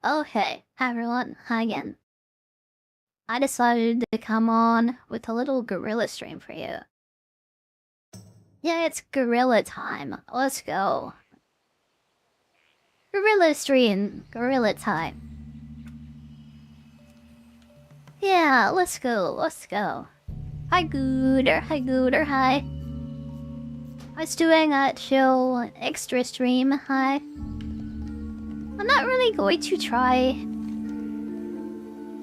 Okay, hi everyone, hi again. I decided to come on with a little gorilla stream for you. Yeah, it's gorilla time. Let's go. Gorilla stream, gorilla time. Yeah, let's go, let's go. Hi Gooder, hi. I was doing a chill extra stream, hi. I'm not really going to try.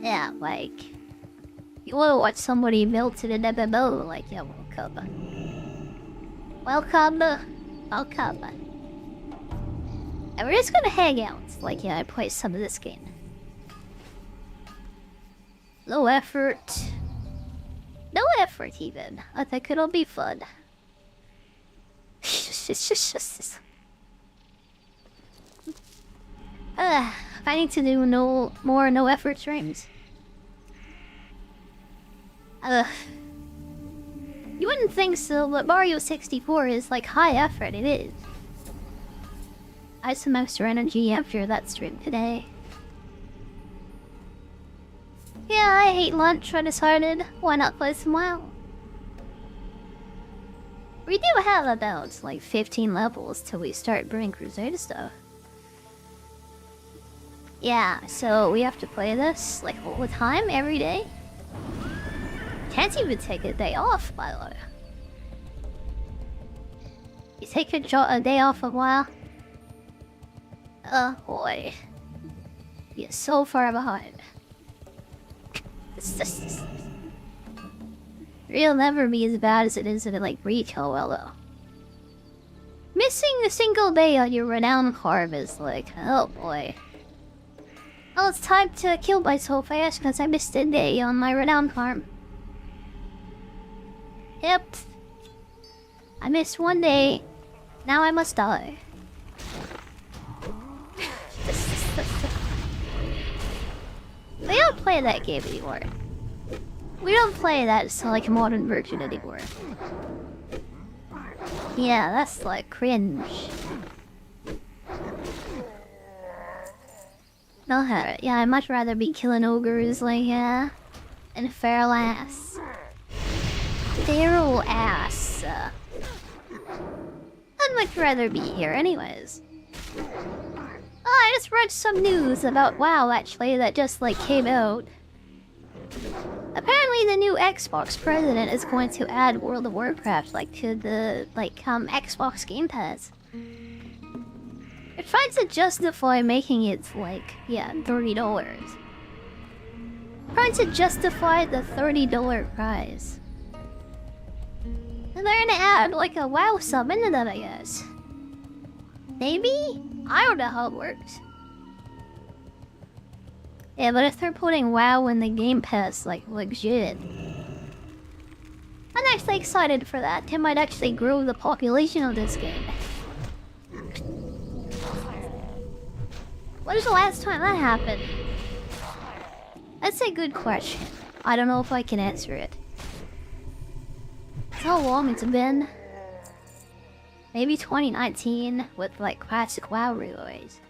Yeah, like, you wanna watch somebody melt in an MMO, like, yeah, welcome. And we're just gonna hang out, like, yeah, I play some of this game. Low effort. No effort, even. I think it'll be fun. I need to do more no effort streams. You wouldn't think so, but Mario 64 is like high effort, it is. I had some extra energy after that stream today. Yeah, I ate lunch, I decided, why not play some WoW? We do have about, like, 15 levels till we start bringing Crusade stuff. Yeah, so we have to play this, like, all the time, every day. Can't even take a day off, by the way. You take a day off a while? Oh boy. You're so far behind. It'll never be as bad as it is in, like, retail well, though. Missing a single day on your renown farm is like, oh boy. Oh, it's time to kill myself fast because I missed a day on my renown farm. Yep. I missed one day. Now I must die. We don't play that game anymore. We don't play that like modern version anymore. Yeah, that's like cringe. No, yeah, I'd much rather be killing ogres, like, yeah. And feral ass. Feral ass. I'd much rather be here anyways. Oh, I just read some news about WoW, actually, that just, like, came out. Apparently the new Xbox president is going to add World of Warcraft, like, to the, like, Xbox Game Pass. It tries to justify making it, like, yeah, $30. Trying to justify the $30 price. And they're gonna add, like, a WoW sub into that, I guess. Maybe? I don't know how it works. Yeah, but if they're putting WoW in the Game Pass, like, legit. I'm actually excited for that. It might actually grow the population of this game. When was the last time that happened? That's a good question. I don't know if I can answer it. How long it's been? Maybe 2019 with, like, classic WoW reloads.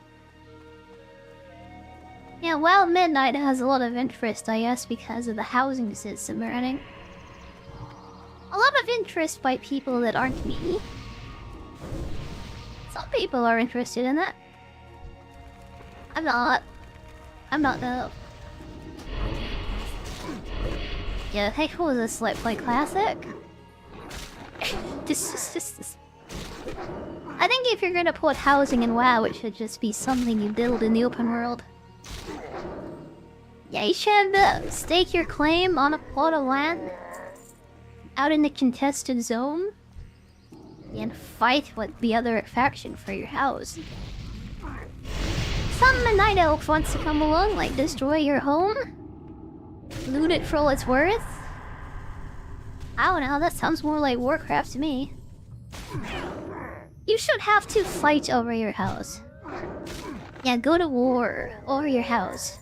Yeah, WoW Midnight has a lot of interest, I guess, because of the housing system they're running. A lot of interest by people that aren't me. Some people are interested in that. I'm not. I'm not, though. Yeah, hey, what was this, like, play classic? Just. I think if you're gonna put housing in WoW, it should just be something you build in the open world. Yeah, you should stake your claim on a plot of land out in the contested zone and fight with the other faction for your house. Some night elf wants to come along, like destroy your home, loot it for all it's worth. I don't know, that sounds more like Warcraft to me. You should have to fight over your house. Yeah, go to war over your house.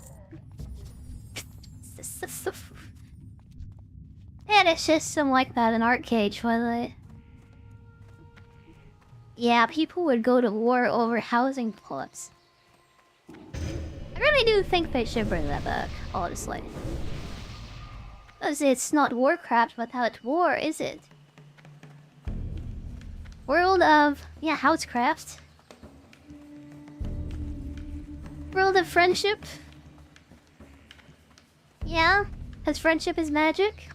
And it's just some like that in Arcade Twilight. Yeah, people would go to war over housing plots. I I really do think they should bring that back, honestly. Because it's not Warcraft without war, is it? World of... yeah, Housecraft. World of Friendship. Yeah, because friendship is magic.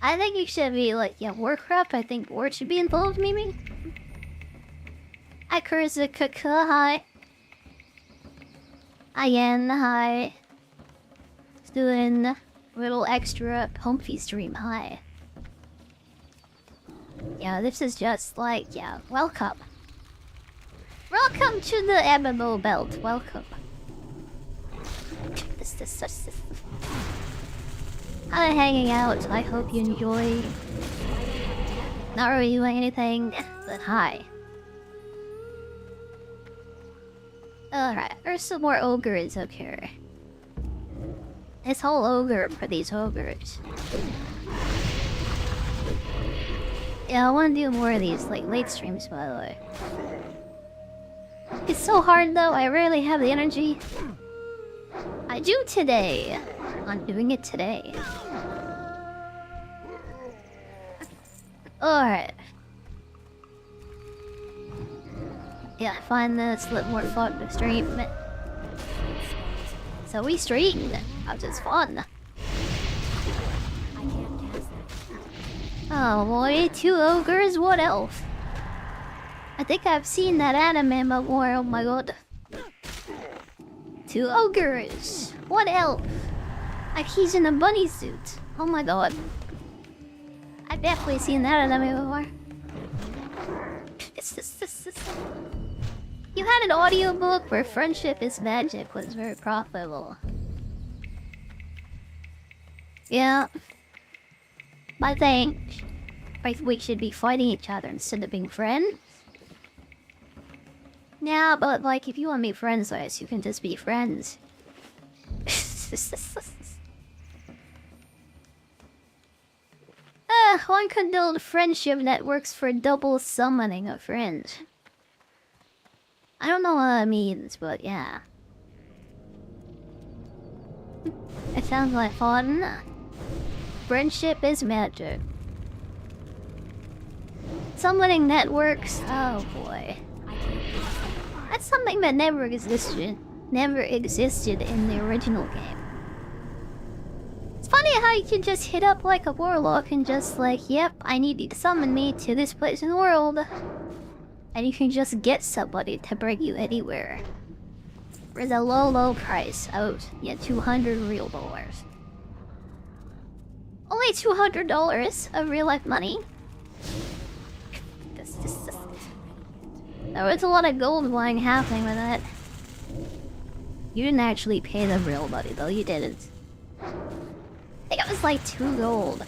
I think you should be like, yeah, Warcraft. I think war should be involved, maybe. Hi, Kuroha. Hi. Ian, hi. Just doing a little extra Pumpy stream. Hi. Yeah, this is just like, yeah, welcome. Welcome to the MMO belt. Welcome. Hi, hanging out. I hope you enjoy. Not reviewing anything, but hi. Alright, there's some more ogres up here. This whole ogre for these ogres. Yeah, I want to do more of these, like, late streams, by the way. It's so hard, though. I rarely have the energy. I do today. I'm doing it today. Alright. Yeah, I find this a little more fun to stream. So we streamed. That was fun. Oh boy, 2 ogres, what elf? I think I've seen that anime before, oh my god. 2 ogres, what elf? Like he's in a bunny suit, oh my god. I've definitely seen that anime before. You had an audiobook where friendship is magic was very profitable. Yeah. I think we should be fighting each other instead of being friends. Yeah, but like if you want to be friends with us, you can just be friends. One can build friendship networks for double summoning a friend. I don't know what that means, but yeah. It sounds like fun. Friendship is magic. Summoning networks, oh boy. That's something that never existed in the original game. It's funny how you can just hit up like a warlock and just like, yep, I need you to summon me to this place in the world. And you can just get somebody to bring you anywhere. For the low price of, yeah, $200 real dollars. Only $200 of real life money. There was a lot of gold buying happening with that. You didn't actually pay the real money though, you didn't. I think it was like 2 gold.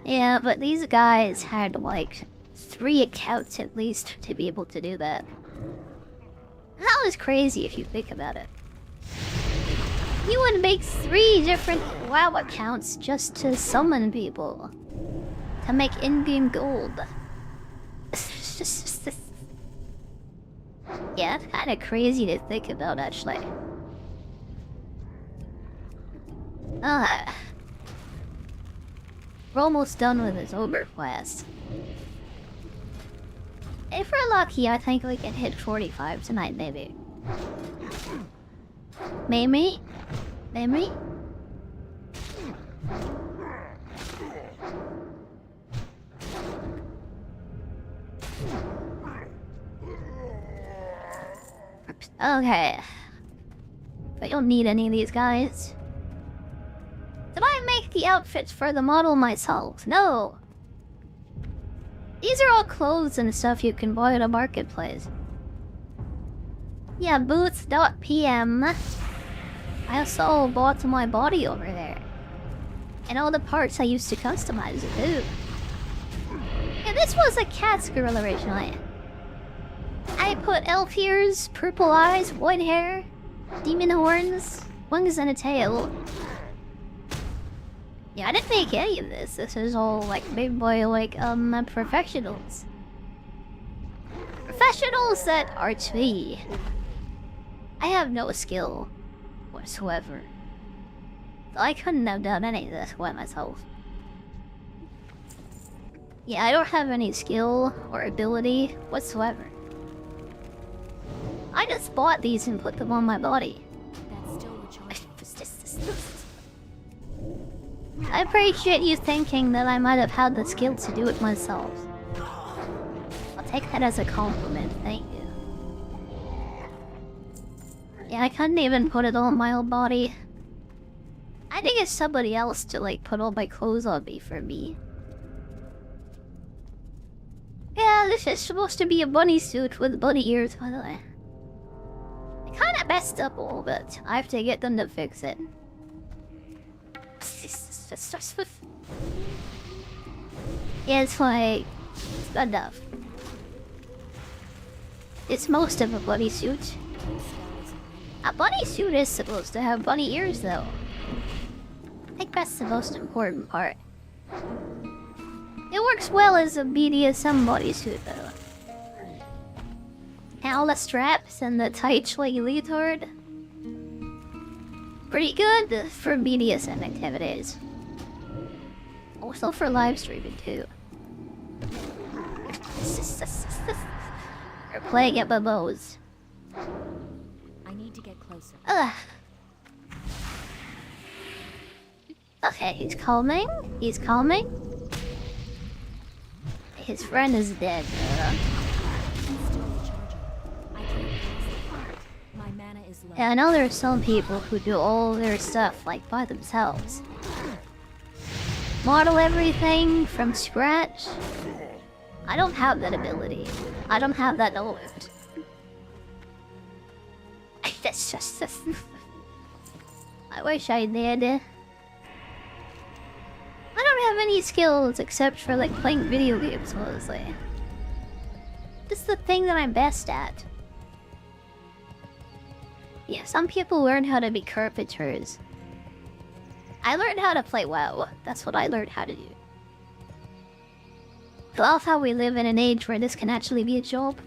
Yeah, but these guys had like 3 accounts at least to be able to do that. That was crazy if you think about it. You would make 3 different WoW accounts just to summon people. To make in-game gold. Yeah, it's kind of crazy to think about actually. We're almost done with this ogre quest. If we're lucky, I think we can hit 45 tonight, maybe. Maybe? Maybe? Okay. But you'll need any of these guys. Did I make the outfits for the model myself? No. These are all clothes and stuff you can buy at a marketplace. Yeah, boots.pm. I also bought my body over there. And all the parts I used to customize it too. Yeah, this was a cat's gorilla originally. I put elf ears, purple eyes, white hair, demon horns, wings and a tail. Yeah, I didn't make any of this. This is all like big boy like professionals. Professionals at RT. I have no skill whatsoever. So I couldn't have done any of this by myself. Yeah, I don't have any skill or ability whatsoever. I just bought these and put them on my body. I appreciate you thinking that I might have had the skill to do it myself. I'll take that as a compliment, thank you. Yeah, I couldn't even put it on my own body. I think it's somebody else to like put all my clothes on me for me. Yeah, this is supposed to be a bunny suit with bunny ears, by the way. I kinda messed up a little bit. I have to get them to fix it. Yeah, it's like... it's good enough. It's most of a bunny suit. A bunny suit is supposed to have bunny ears, though. I think that's the most important part. It works well as a BDSM bodysuit, though. And all the straps and the tight like leotard. Pretty good for BDSM activities. Also for live streaming, too. We're playing at MMOs. I need to get closer. Ugh. Okay, he's calming. He's calming. His friend is dead. Yeah, I know there are some people who do all their stuff like by themselves. Model everything from scratch. I don't have that ability. I don't have that knowledge. That's just... I wish I did. I don't have any skills except for like playing video games, honestly. This is the thing that I'm best at. Yeah, some people learn how to be carpenters. I learned how to play WoW. That's what I learned how to do. I love how we live in an age where this can actually be a job.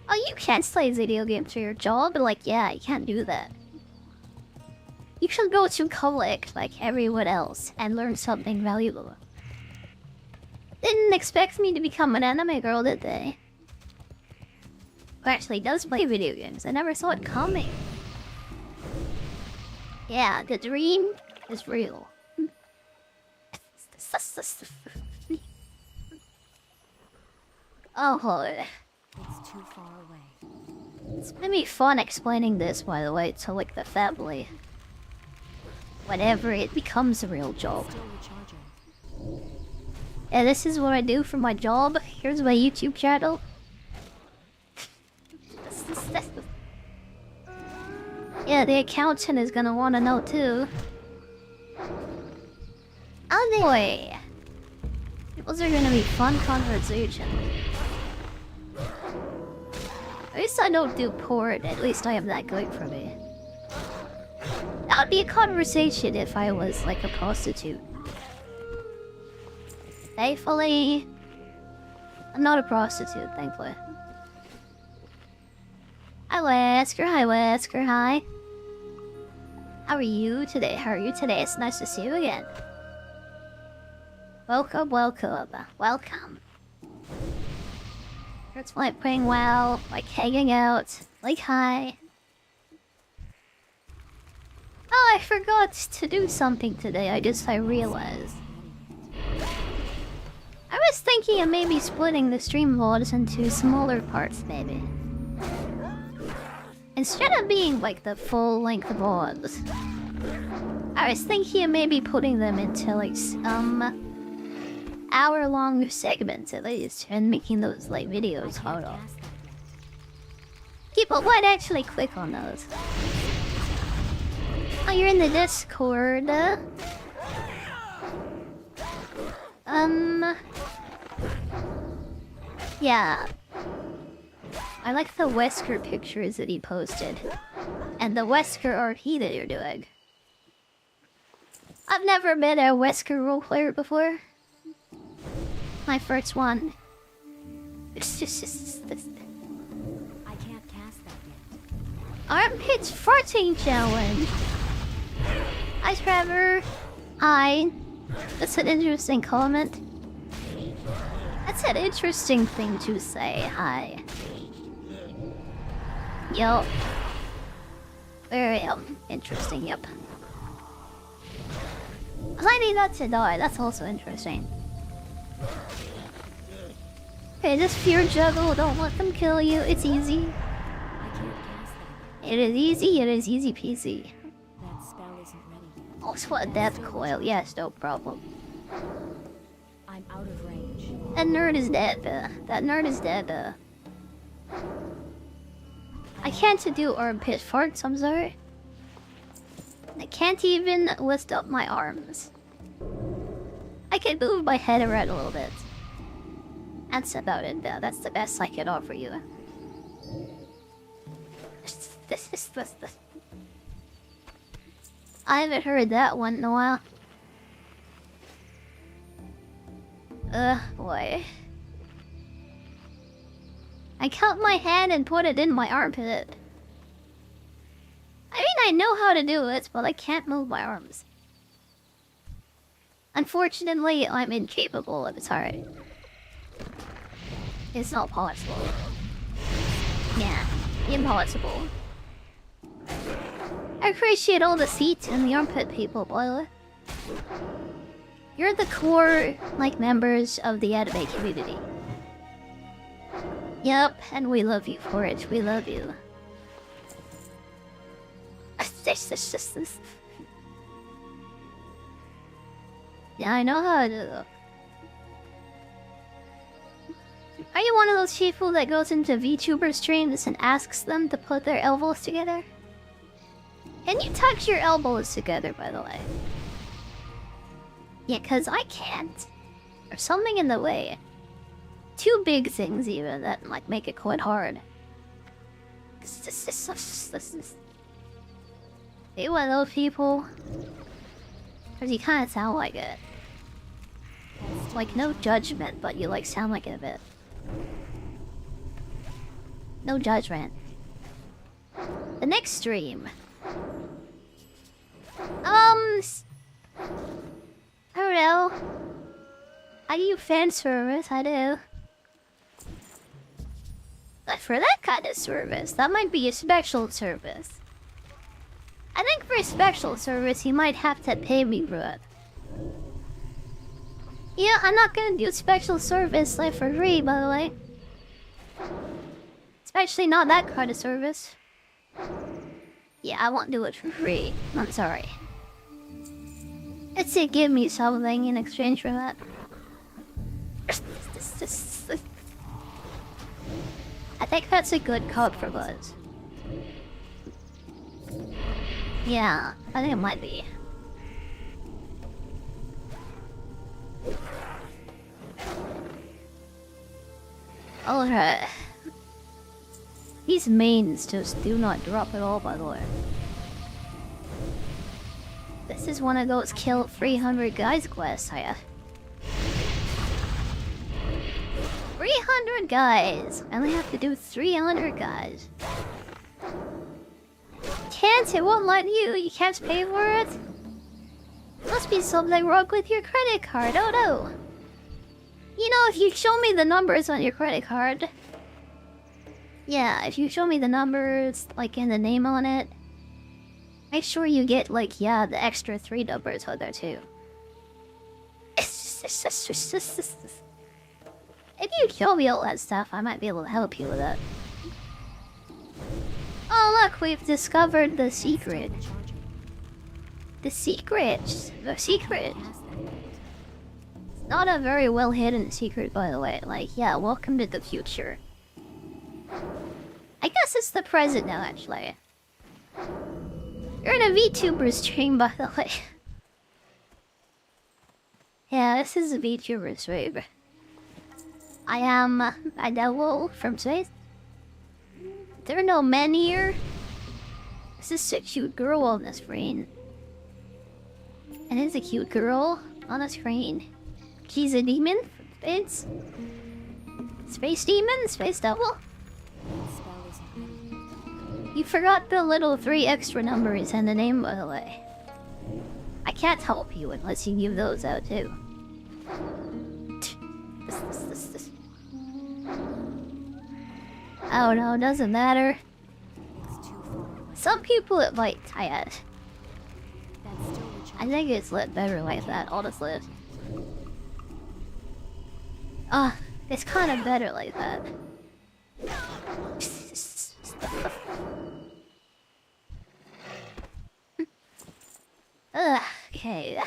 Oh, you can't play video games for your job? But like, yeah, you can't do that. You should go to college like everyone else and learn something valuable. Didn't expect me to become an anime girl, did they? Who actually does play video games. I never saw it coming. Yeah, the dream is real. Oh, It's too far away. it's gonna be fun explaining this, by the way, to like the family. Whenever it becomes a real job. Still recharging. Yeah, this is what I do for my job. Here's my YouTube channel. Yeah, the accountant is gonna want to know too. Oh boy! Those are gonna be fun conversations. At least I don't do porn. At least I have that going for me. That would be a conversation if I was like a prostitute. Thankfully, I'm not a prostitute, thankfully. Hi Wesker, hi Wesker, hi. How are you today? How are you today? It's nice to see you again. Welcome, welcome, welcome. It's like playing WoW, like hanging out, like hi. Oh, I forgot to do something today, I realized. I was thinking of maybe splitting the stream VODs into smaller parts, maybe. Instead of being like the full-length VODs. I was thinking of maybe putting them into like hour-long segments at least, and making those like videos harder. People might actually click on those. Oh, you're in the Discord. Yeah. I like the Wesker pictures that he posted. And the Wesker RP that you're doing. I've never been a Wesker roleplayer before. My first one. It's just this. I can't cast that yet. Armpits farting challenge. Hi, Trevor. Hi. That's an interesting comment. That's an interesting thing to say. Hi. Yup. Very interesting. Yep. I need that to die. That's also interesting. Okay, just fear juggle. Don't let them kill you. It's easy. I can't cast that. It is easy. It is easy peasy. That spell isn't ready yet. Also a death coil. Yes, no problem. I'm out of range. That nerd is dead. That nerd is dead. I can't do armpit farts. I'm sorry. I can't even lift up my arms. I can move my head around a little bit. That's about it, though. That's the best I can offer you. This. I haven't heard that one in a while. Boy. I cut my hand and put it in my armpit. I mean, I know how to do it, but I can't move my arms. Unfortunately, I'm incapable of it. Sorry. It's not possible. Yeah, impossible. I appreciate all the seats and the armpit people, by the way. You're the core, like, members of the anime community. Yep, and we love you for it. We love you. Yeah, I know how to do it. Are you one of those people that goes into VTuber streams and asks them to put their elbows together? Can you touch your elbows together, by the way? Yeah, cause I can't. There's something in the way. Two big things even that like make it quite hard. Are you one of those people? Cause you kinda sound like it. Like no judgment, but you like sound like it a bit. No judgment. The next stream. I don't know. I do fan service, I do. But for that kind of service, that might be a special service. I think for a special service, you might have to pay me for it. Yeah, I'm not gonna do special service like for free, by the way. Especially not that kind of service. Yeah, I won't do it for free. I'm sorry. Let's say give me something in exchange for that. I think that's a good code for Buzz. Yeah, I think it might be. Alright. These mains just do not drop at all, by the way. This is one of those kill 300 guys quests, I 300 guys! I only have to do 300 guys. Can't, it won't let you. You can't pay for it? Must be something wrong with your credit card. Oh no. You know, if you show me the numbers on your credit card. Yeah, if you show me the numbers, like in the name on it. Make sure you get, like, yeah, the extra 3 numbers on there too. If you show me all that stuff, I might be able to help you with that. Oh look, we've discovered the secret. The secret. The secret. It's not a very well hidden secret, by the way. Like, yeah, welcome to the future. I guess it's the present now, actually. You're in a VTuber stream, by the way. Yeah, this is a VTuber stream. I am a devil from space. There are no men here. This is a cute girl on the screen. And it's a cute girl on the screen. She's a demon from space. Space demon? Space devil? That spell isn't ready. You forgot the little 3 extra numbers in the name, by the way. I can't help you unless you give those out too. This. Oh no, doesn't matter. It's too far away. Some people it might tie it. That's still the I chance. think it's lit better like that, honestly. It's kind of better like that. Okay.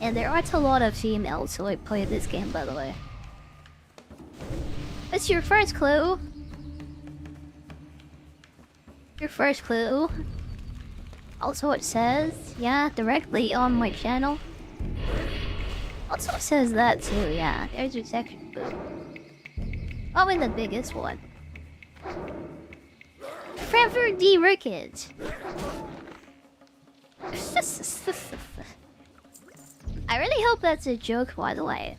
And there aren't a lot of females who like play this game, by the way. That's your first clue. Your first clue. Also it says, yeah, directly on my channel. Also says that too, yeah. There's your second clue. Probably the biggest one. Forever D. Ricketts. I really hope that's a joke, by the way.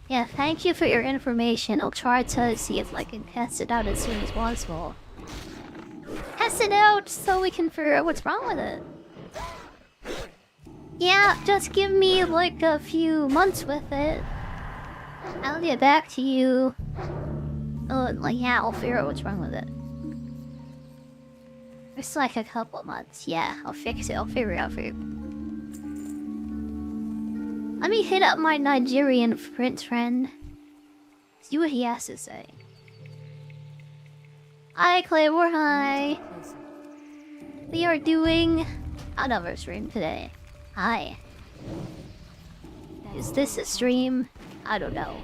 Yeah, thank you for your information. I'll try to see if I can test it out as soon as possible. Test it out so we can figure out what's wrong with it. Yeah, just give me like a few months with it. I'll get back to you. Yeah, I'll figure out what's wrong with it. It's like a couple months. Yeah, I'll fix it. I'll figure it out for you. Let me hit up my Nigerian prince friend. See what he has to say. Hi, Claymore. Hi. Closer. We are doing another stream today. Hi. Is this a stream? I don't know.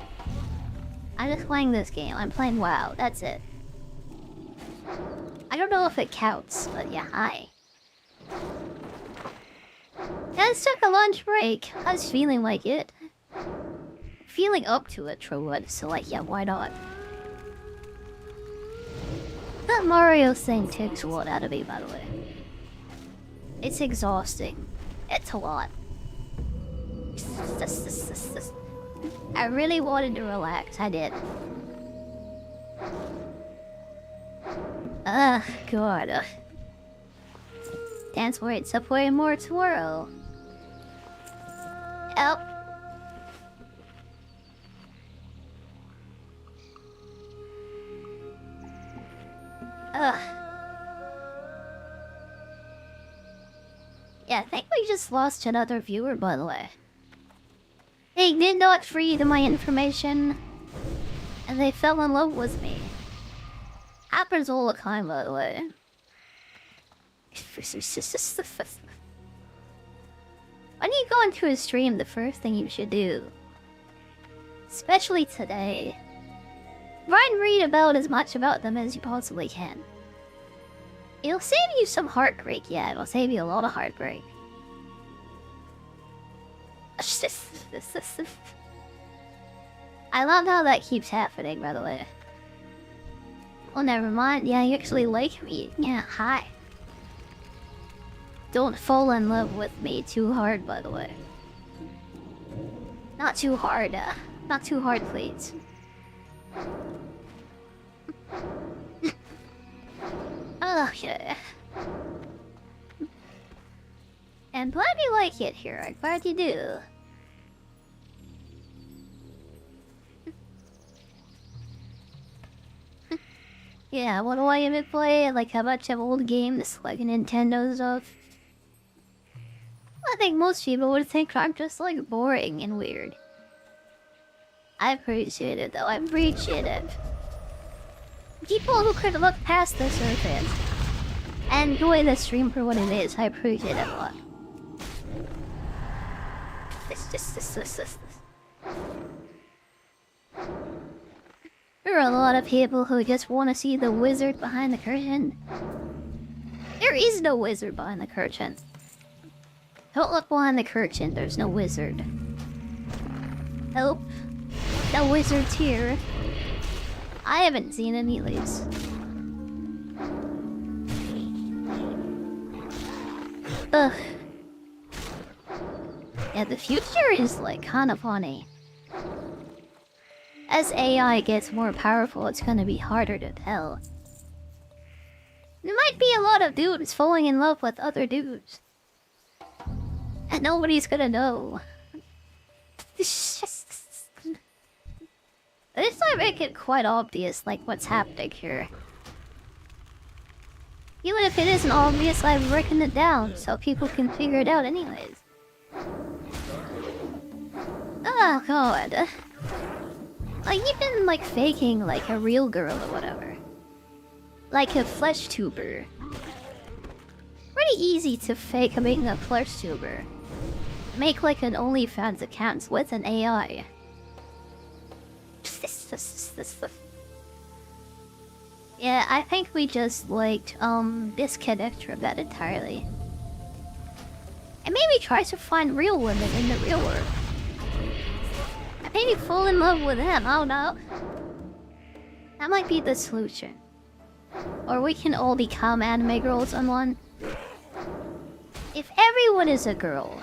I'm just playing this game. I'm playing WoW. That's it. I don't know if it counts, but yeah, hi. Yeah, I just took a lunch break. I was feeling like it. Feeling up to it, Trowood, so like, yeah, why not? That Mario thing takes a lot out of me, by the way. It's exhausting. It's a lot. I really wanted to relax, I did. God. Dance for it to play more tomorrow. Yep. Yeah, I think we just lost another viewer, by the way. They did not read my information, and they fell in love with me. Happens all the time, by the way. When you go into a stream, the first thing you should do, especially today, try and read about as much about them as you possibly can. It'll save you some heartbreak, yeah, it'll save you a lot of heartbreak. I love how that keeps happening, by the way. Oh, never mind. Yeah, you actually like me. Yeah, hi. Don't fall in love with me too hard, by the way. Not too hard, not too hard, please. Oh, yeah. And glad you like it here. I'm glad you do. Yeah, what do I even play? Like a bunch of old games, like Nintendo stuff. I think most people would think I'm just like boring and weird. I appreciate it though, I appreciate it. People who could look past the surface and enjoy the stream for what it is, I appreciate it a lot. This. There are a lot of people who just want to see the wizard behind the curtain. There is no wizard behind the curtain. Don't look behind the curtain, there's no wizard. Nope. No wizards here. I haven't seen any at least. Ugh. Yeah, the future is like kind of funny. As AI gets more powerful, it's gonna be harder to tell. There might be a lot of dudes falling in love with other dudes. And nobody's gonna know. This might make it quite obvious, like, what's happening here. Even if it isn't obvious, I've written it down so people can figure it out anyways. Oh god. Like, even like faking like a real girl or whatever. Like a flesh tuber. Pretty easy to fake being a flesh tuber. Make like an OnlyFans account with an AI. Yeah, I think we just like disconnect from that entirely. And maybe try to find real women in the real world. And maybe fall in love with them, I don't know. That might be the solution. Or we can all become anime girls on one. If everyone is a girl.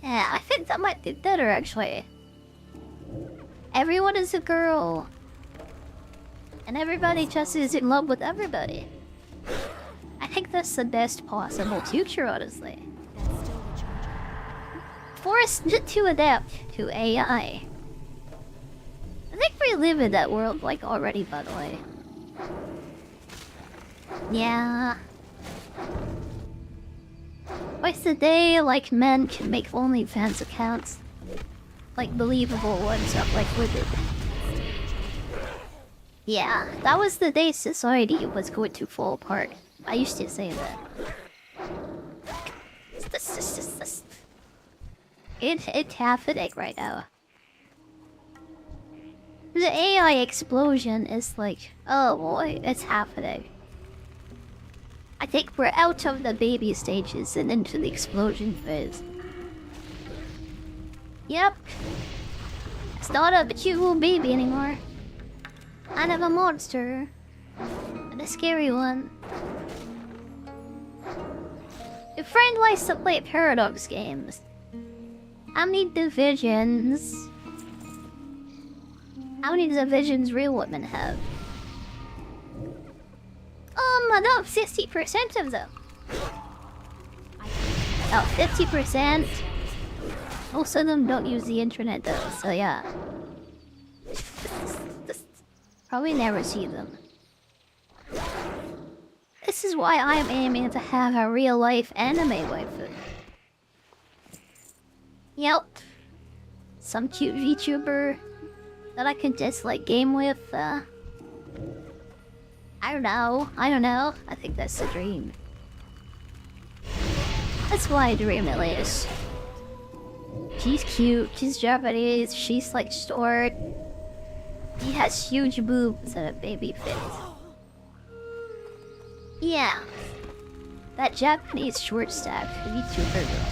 Yeah, I think that might be better actually. Everyone is a girl. And everybody just is in love with everybody. I think that's the best possible future, honestly. Forced to adapt to AI. I think we live in that world, like, already, by the way. Yeah. Twice a day, like, men can make OnlyFans accounts. Like, believable ones up like women. Yeah, that was the day society was going to fall apart. I used to say that. It's happening right now. The AI explosion is like, oh boy, it's happening. I think we're out of the baby stages and into the explosion phase. Yep. It's not a vtuber baby anymore. Kind of a monster. And a scary one. Your friend likes to play Paradox games. How many divisions? How many divisions real women have? About 60% of them. About 50%. Most of them don't use the internet though, so yeah. Probably never see them. This is why I'm aiming to have a real life anime waifu. Yep. Some cute VTuber that I can just like game with. I don't know. I think that's the dream. That's why I dream at least. She's cute, she's Japanese, she's like short. She has huge boobs and a baby face. Yeah. That Japanese short stack VTuber girl.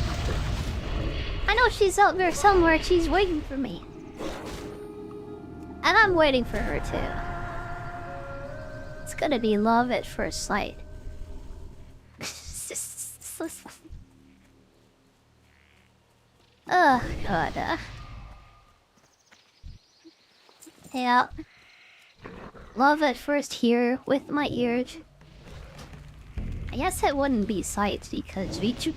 I know she's out there somewhere, she's waiting for me. And I'm waiting for her too. It's gonna be love at first sight. Oh god. Yeah. Love at first hear with my ears. I guess it wouldn't be sight because VTuber.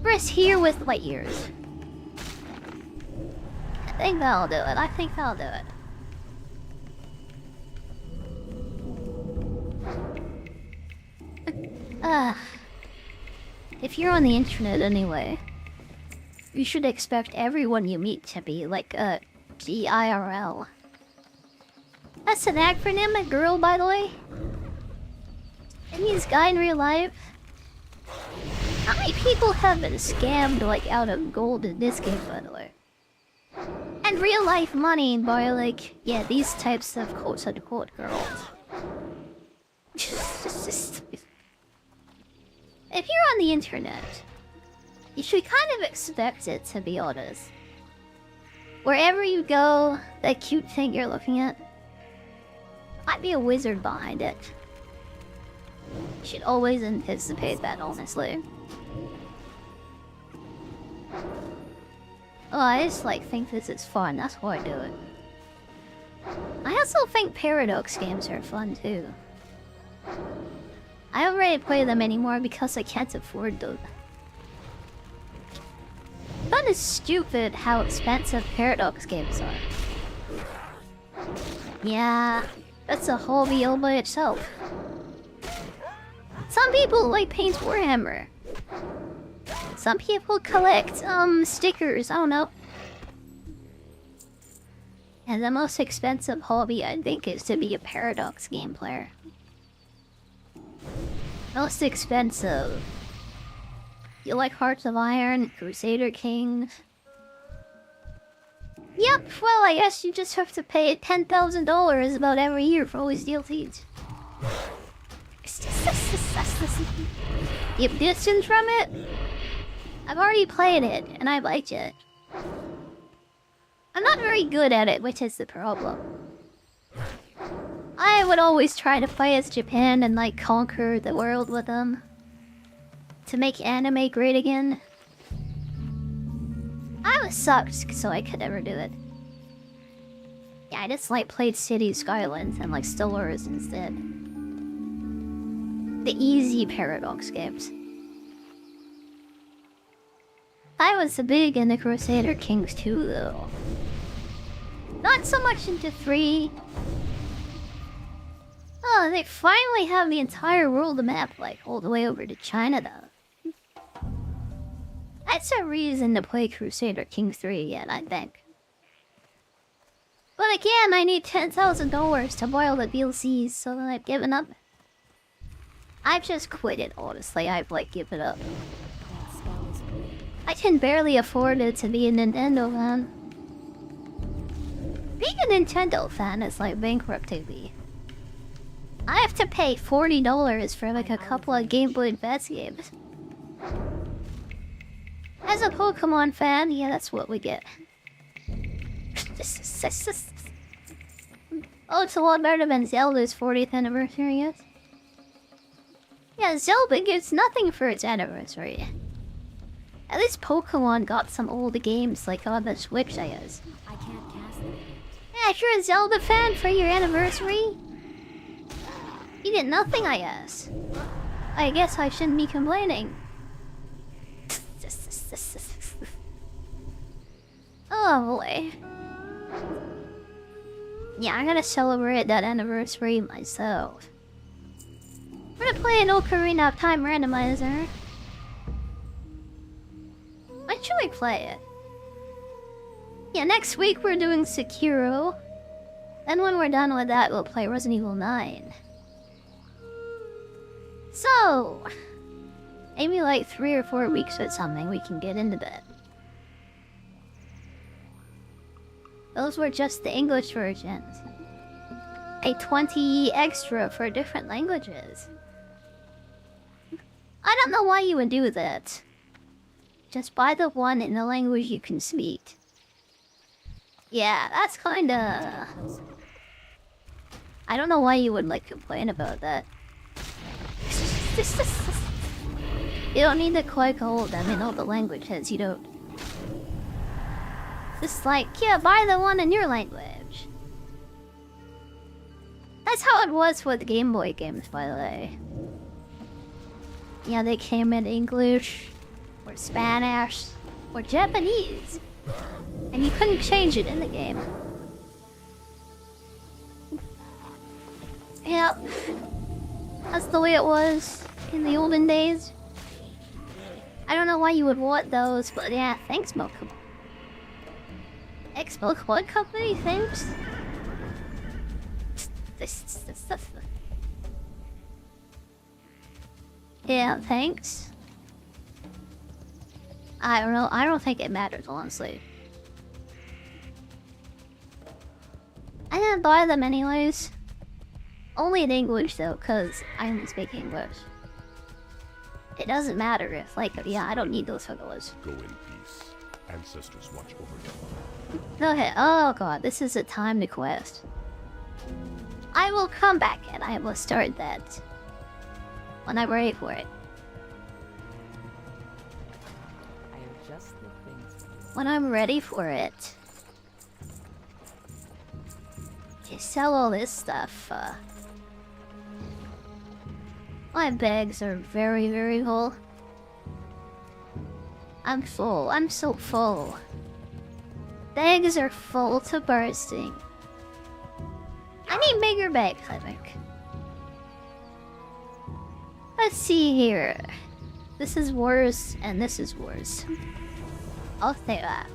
First hear with my ears. I think that'll do it. If you're on the internet anyway, you should expect everyone you meet to be like a GIRL. That's an acronym, a girl, by the way. It means guy in real life. How many people have been scammed like out of gold in this game, by the way? And real life money by like, yeah, these types of quote-unquote girls. If you're on the internet, you should kind of expect it, to be honest. Wherever you go, that cute thing you're looking at might be a wizard behind it. You should always anticipate that, honestly. Oh, I just like think this is fun. That's why I do it. I also think Paradox games are fun too. I don't really play them anymore because I can't afford them. Fun is stupid how expensive Paradox games are. Yeah, that's a whole deal by itself. Some people like paint Warhammer. Some people collect stickers, I don't know. And the most expensive hobby I think is to be a Paradox game player. Most expensive. You like Hearts of Iron, Crusader Kings? Yep, well I guess you just have to pay $10,000 about every year for all these DLCs. You distance from it? I've already played it, and I liked it. I'm not very good at it, which is the problem. I would always try to play as Japan and like conquer the world with them. To make anime great again. I was sucked, so I could never do it. Yeah, I just like played Cities Skylines and like Stellaris instead. The easy Paradox games. I was big into Crusader Kings 2 though. Not so much into 3. Oh, they finally have the entire world map, like, all the way over to China though. That's a reason to play Crusader Kings 3 yet, I think. But again, I need $10,000 to buy all the DLCs, so then I've given up. I've just quit it, honestly. I've, like, given up. I can barely afford it to be a Nintendo fan. Being a Nintendo fan is like bankrupting me. I have to pay $40 for like a couple of Game Boy Advance games. As a Pokemon fan, yeah, that's what we get. Oh, it's a lot better than Zelda's 40th anniversary, yes? Yeah, Zelda gets nothing for its anniversary. At least Pokemon got some old games like on the Switch, I guess. I can't cast them. Yeah, if you're a Zelda fan for your anniversary, you did nothing, I guess. I guess I shouldn't be complaining. Oh boy. Yeah, I'm gonna celebrate that anniversary myself. We're gonna play an Ocarina of Time randomizer. When should we play it? Yeah, next week we're doing Sekiro. Then when we're done with that, we'll play Resident Evil 9. So, maybe like 3 or 4 weeks or something, we can get into bed. Those were just the English versions. A 20 extra for different languages. I don't know why you would do that. Just buy the one in the language you can speak. Yeah, that's kinda... I don't know why you would like complain about that. You don't need to quite hold them in all the languages, you don't. Just like, yeah, buy the one in your language. That's how it was with Game Boy games, by the way. Yeah, they came in English, or Spanish, or Japanese. And you couldn't change it in the game. Yep. That's the way it was in the olden days. I don't know why you would want those, but yeah, thanks, Milk. Milk what company? Thanks? Yeah, thanks. I don't know. I don't think it matters, honestly. I didn't buy them anyways. Only in English though, cause I only speak English. It doesn't matter if, like, yeah, I don't need those photos. Go in peace. Ancestors watch over you. Go ahead. Oh god, this is a timed quest. I will come back and I will start that when I'm ready for it. I have just the things for you. when I'm ready for it. Okay, sell all this stuff. My bags are very, very full. I'm full. I'm so full. Bags are full to bursting. I need bigger bags, I think. Let's see here. This is worse, and this is worse. I'll say that.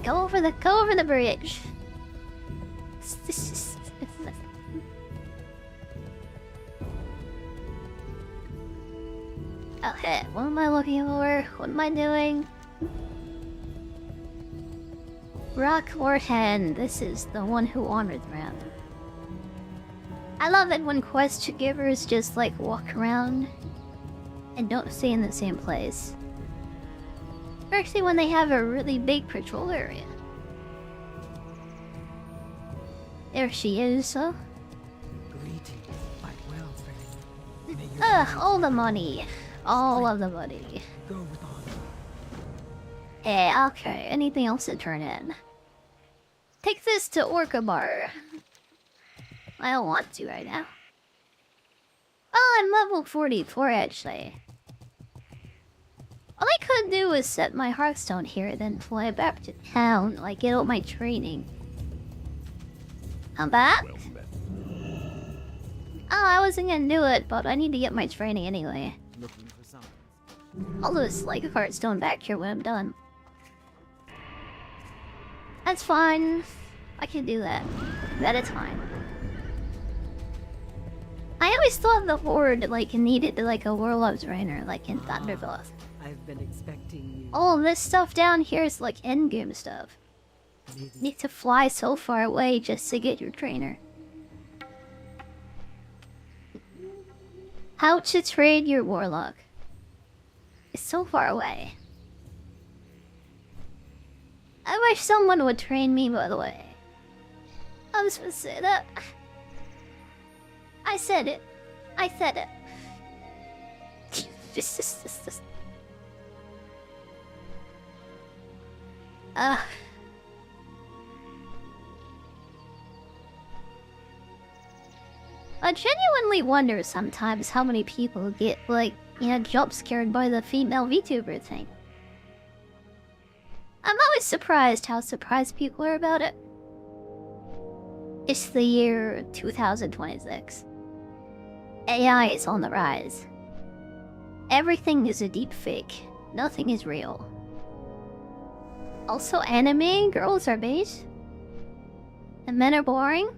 Go over the bridge. Okay, what am I looking for? What am I doing? Rock or hen, this is the one who honored them. I love it when quest givers just like walk around and don't stay in the same place. Especially when they have a really big patrol area. There she is, huh? Ugh, all the money. All of the money. Hey, okay, anything else to turn in? Take this to Orca Bar. I don't want to right now. Oh, I'm level 44 actually. All I could do was set my Hearthstone here, then fly back to town, like get out my training. I'm back? Well met. Oh, I wasn't gonna do it, but I need to get my training anyway. I'll just like Hearthstone back here when I'm done. That's fine. I can do that. That is fine. I always thought the Horde like needed like a Warlock trainer, like in Thunderbolt. I've been expecting you. All this stuff down here is like endgame stuff. You need to fly so far away just to get your trainer. How to trade your Warlock. It's so far away. I wish someone would train me, by the way. I'm supposed to say that. I said it. I said it. I genuinely wonder sometimes how many people get, like, you know, jump scared by the female VTuber thing. I'm always surprised how surprised people are about it. It's the year 2026. AI is on the rise. Everything is a deep fake. Nothing is real. Also, anime girls are base. And men are boring.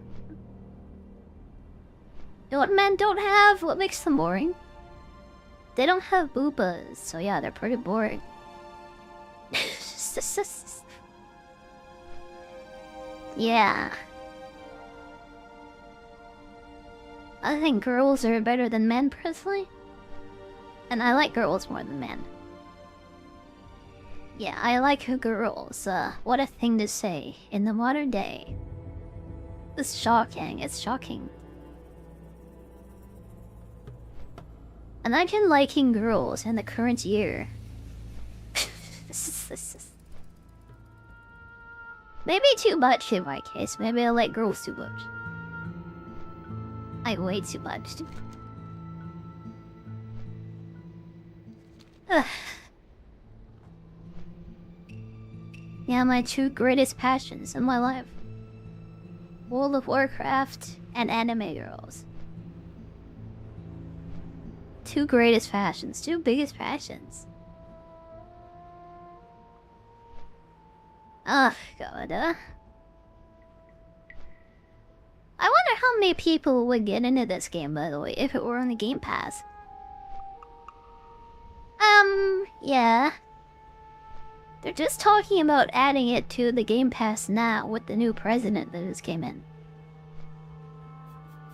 What men don't have? What makes them boring? They don't have boobas, so yeah, they're pretty boring. Yeah. I think girls are better than men, personally. And I like girls more than men. Yeah, I like girls. What a thing to say in the modern day. It's shocking, it's shocking. Imagine liking girls in the current year. Maybe too much in my case. Maybe I like girls too much. I way too much. Yeah, my two greatest passions in my life. World of Warcraft and anime girls. Two greatest passions. Two biggest passions. Oh, God. I wonder how many people would get into this game, by the way, if it were on the Game Pass. Yeah. They're just talking about adding it to the Game Pass now with the new president that just came in.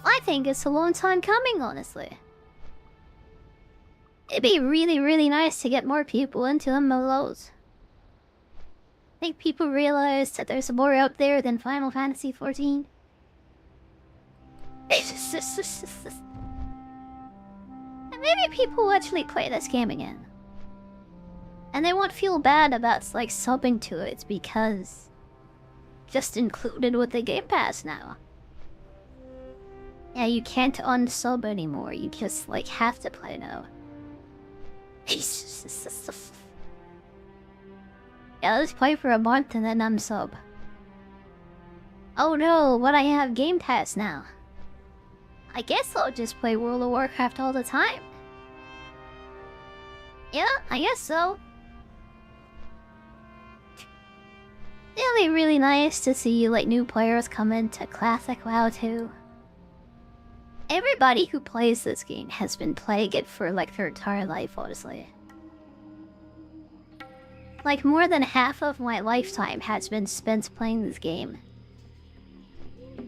I think it's a long time coming, honestly. It'd be really, really nice to get more people into MMOs. I think people realize that there's more out there than Final Fantasy XIV. I And maybe people will actually play this game again. And they won't feel bad about like subbing to it because just included with the Game Pass now. Yeah, you can't unsub anymore. You just like have to play now. Yeah, let's play for a month and then unsub. Oh no, but I have Game Pass now. I guess I'll just play World of Warcraft all the time. Yeah, I guess so. It'll be really nice to see like new players come into Classic WoW too. Everybody who plays this game has been playing it for like their entire life, honestly. Like more than half of my lifetime has been spent playing this game.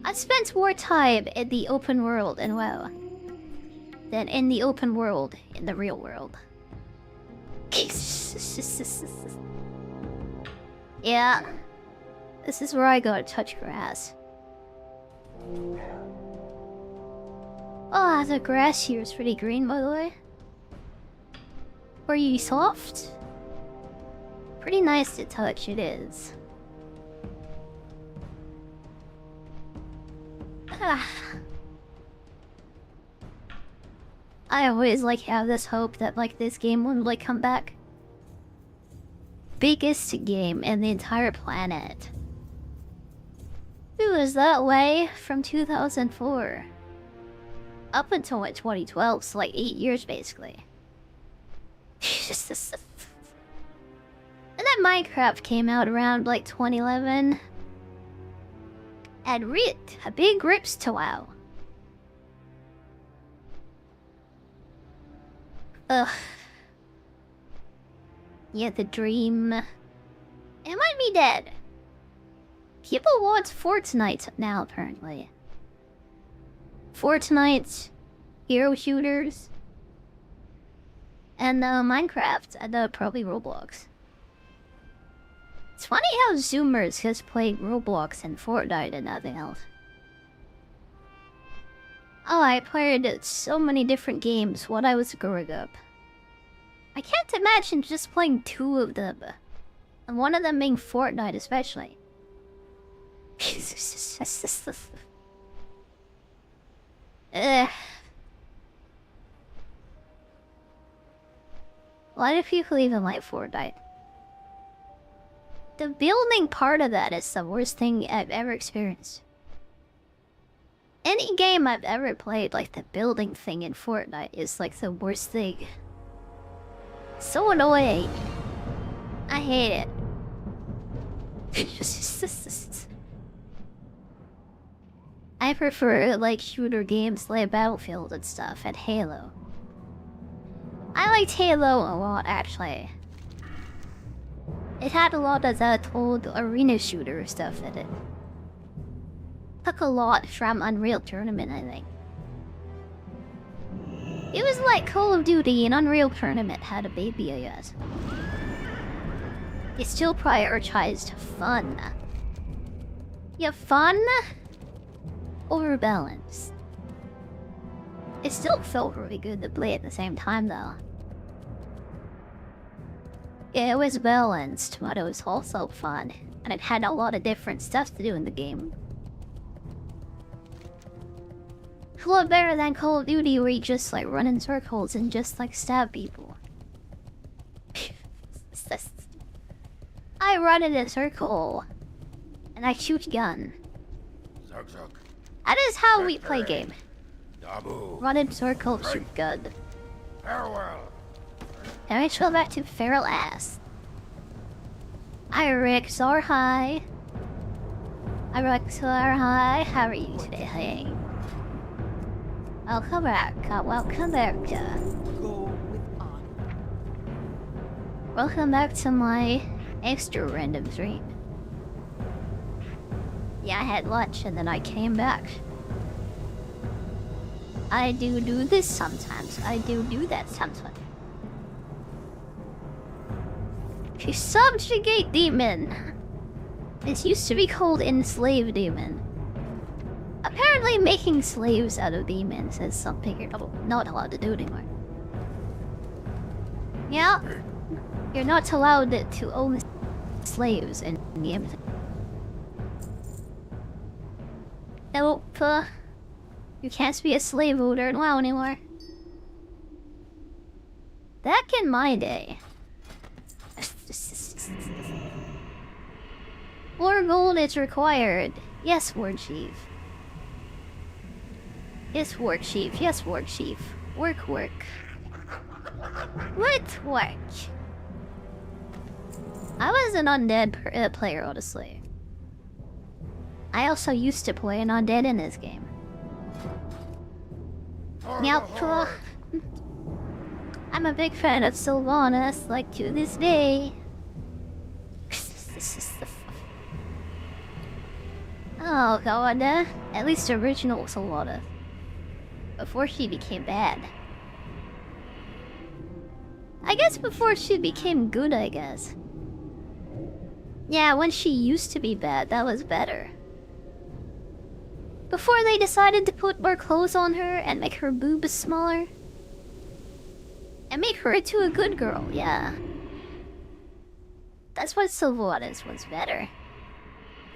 I've spent more time in the open world in WoW than in the open world in the real world. Yeah. This is where I go to touch grass. Oh, the grass here is pretty green, by the way. Pretty soft. Pretty nice to touch, it is. I always like have this hope that like this game will like come back. Biggest game in the entire planet. It was that way from 2004 up until like 2012, so like 8 years basically. And then Minecraft came out around like 2011 and ripped a big rips to WoW. Ugh. Yeah, the dream. It might be dead. People want Fortnite now, apparently. Fortnite, hero shooters, and Minecraft, and probably Roblox. It's funny how Zoomers just play Roblox and Fortnite and nothing else. Oh, I played so many different games when I was growing up. I can't imagine just playing 2 of them. And one of them being Fortnite especially. Why do people even like Fortnite? The building part of that is the worst thing I've ever experienced. Any game I've ever played, like the building thing in Fortnite is like the worst thing. So annoying. I hate it. I prefer like shooter games like Battlefield and stuff and Halo. I liked Halo a lot actually. It had a lot of that old arena shooter stuff in it. Took a lot from Unreal Tournament, I think. It was like Call of Duty and Unreal Tournament had a baby, I guess. It still prioritized fun. Yeah, fun over balance. It still felt really good to play at the same time, though. Yeah, it was balanced, but it was also fun, and it had a lot of different stuff to do in the game. A lot better than Call of Duty, where you just like run in circles and just like stab people. I run in a circle, and I shoot a gun. That is how we play game. Run in circle, shoot gun. Farewell. And I go back to feral ass. Hi Rexar, hi. Hi Rexar, hi. How are you today? Hey. Welcome back. Welcome back. Go with honor. Welcome back to my extra random stream. Yeah, I had lunch and then I came back. I do this sometimes. I do that sometimes. Subjugate demon. It used to be called enslave demon. Apparently making slaves out of demons is something you're not allowed to do anymore. Yeah. You're not allowed to own slaves in games. Nope. You can't be a slave owner in WoW anymore. Back in my day. 4 gold is required. Yes, War Chief. Yes, War Chief. Yes, War Chief. Work. What work? I was an undead player, honestly. I also used to play an undead in this game. Yep. I'm a big fan of Sylvanas, like to this day. Oh god, at least original Sylvanas. Before she became bad. I guess before she became good, I guess. Yeah, when she used to be bad, that was better. Before they decided to put more clothes on her and make her boobs smaller. And make her into a good girl, yeah. That's what Sylvanas was better.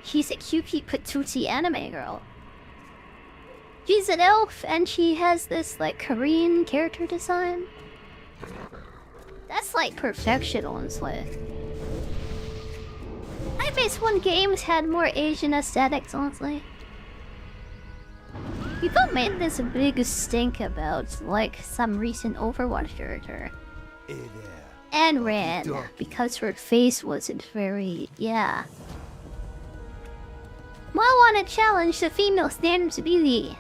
She's a cute patootie anime girl. She's an elf and she has this like Korean character design. That's like perfection, honestly. I base 1 games had more Asian aesthetics, honestly. People made this a big stink about like some recent Overwatch character. And ran because her face wasn't very, yeah. Well, I want to challenge the female standards of beauty.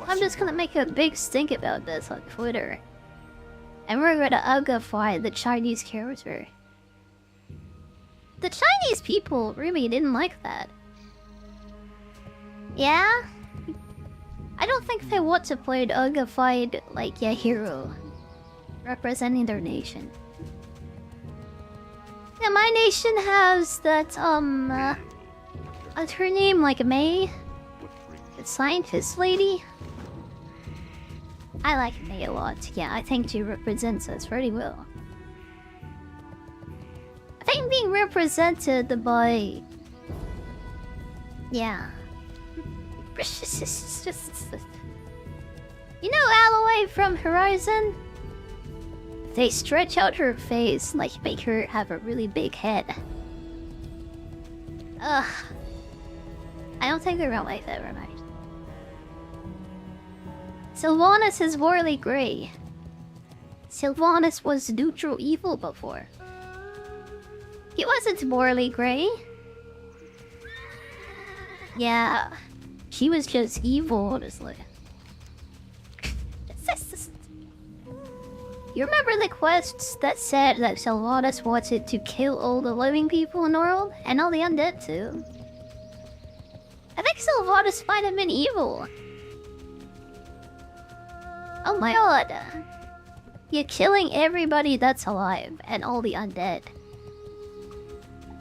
I'm just gonna make a big stink about this on Twitter. And we're gonna uglify the Chinese character. The Chinese people really didn't like that. Yeah? I don't think they want to play an uglified, like, a hero. Representing their nation. Yeah, my nation has that, what's her name? Like May? The scientist lady? I like May a lot. Yeah, I think she represents us very well. I think being represented by... Yeah. You know Aloy from Horizon? They stretch out her face, like make her have a really big head. Ugh. I don't think they're gonna like that very much. Sylvanas is morally grey. Sylvanas was neutral evil before. He wasn't morally grey. Yeah. She was just evil, honestly. You remember the quests that said that Sylvanas wanted to kill all the living people in the world? And all the undead too? I think Sylvanas might have been evil. Oh my god. You're killing everybody that's alive and all the undead.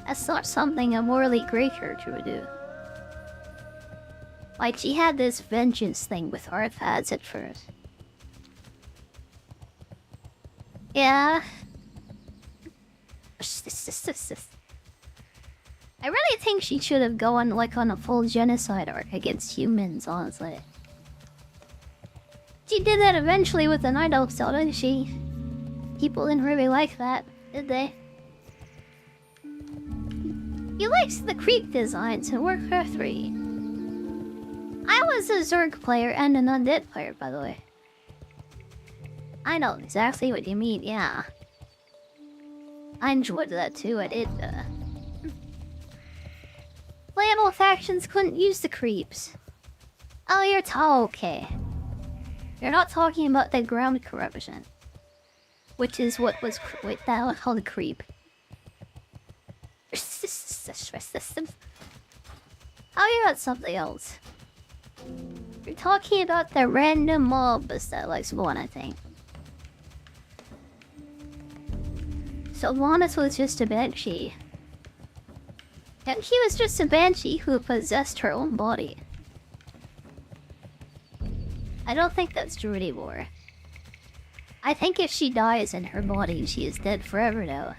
That's not something a morally grey character would do. Like, she had this vengeance thing with Arthads at first. Yeah. I really think she should have gone like on a full genocide arc against humans, honestly. She did that eventually with the Night Elf style, didn't she? People didn't really like that, did they? You liked the creep designs in Warcraft 3. I was a Zerg player and an undead player, by the way. I know exactly what you mean, yeah. I enjoyed that too, I did. Playable factions couldn't use the creeps. Oh, you're okay. You're not talking about the ground corruption. Which is what was called a creep. Oh, you got something else. You're talking about the random mobs that like spawn, I think. Sylvanas was just a banshee. And she was just a banshee who possessed her own body. I don't think that's true anymore. I think if she dies in her body, she is dead forever now.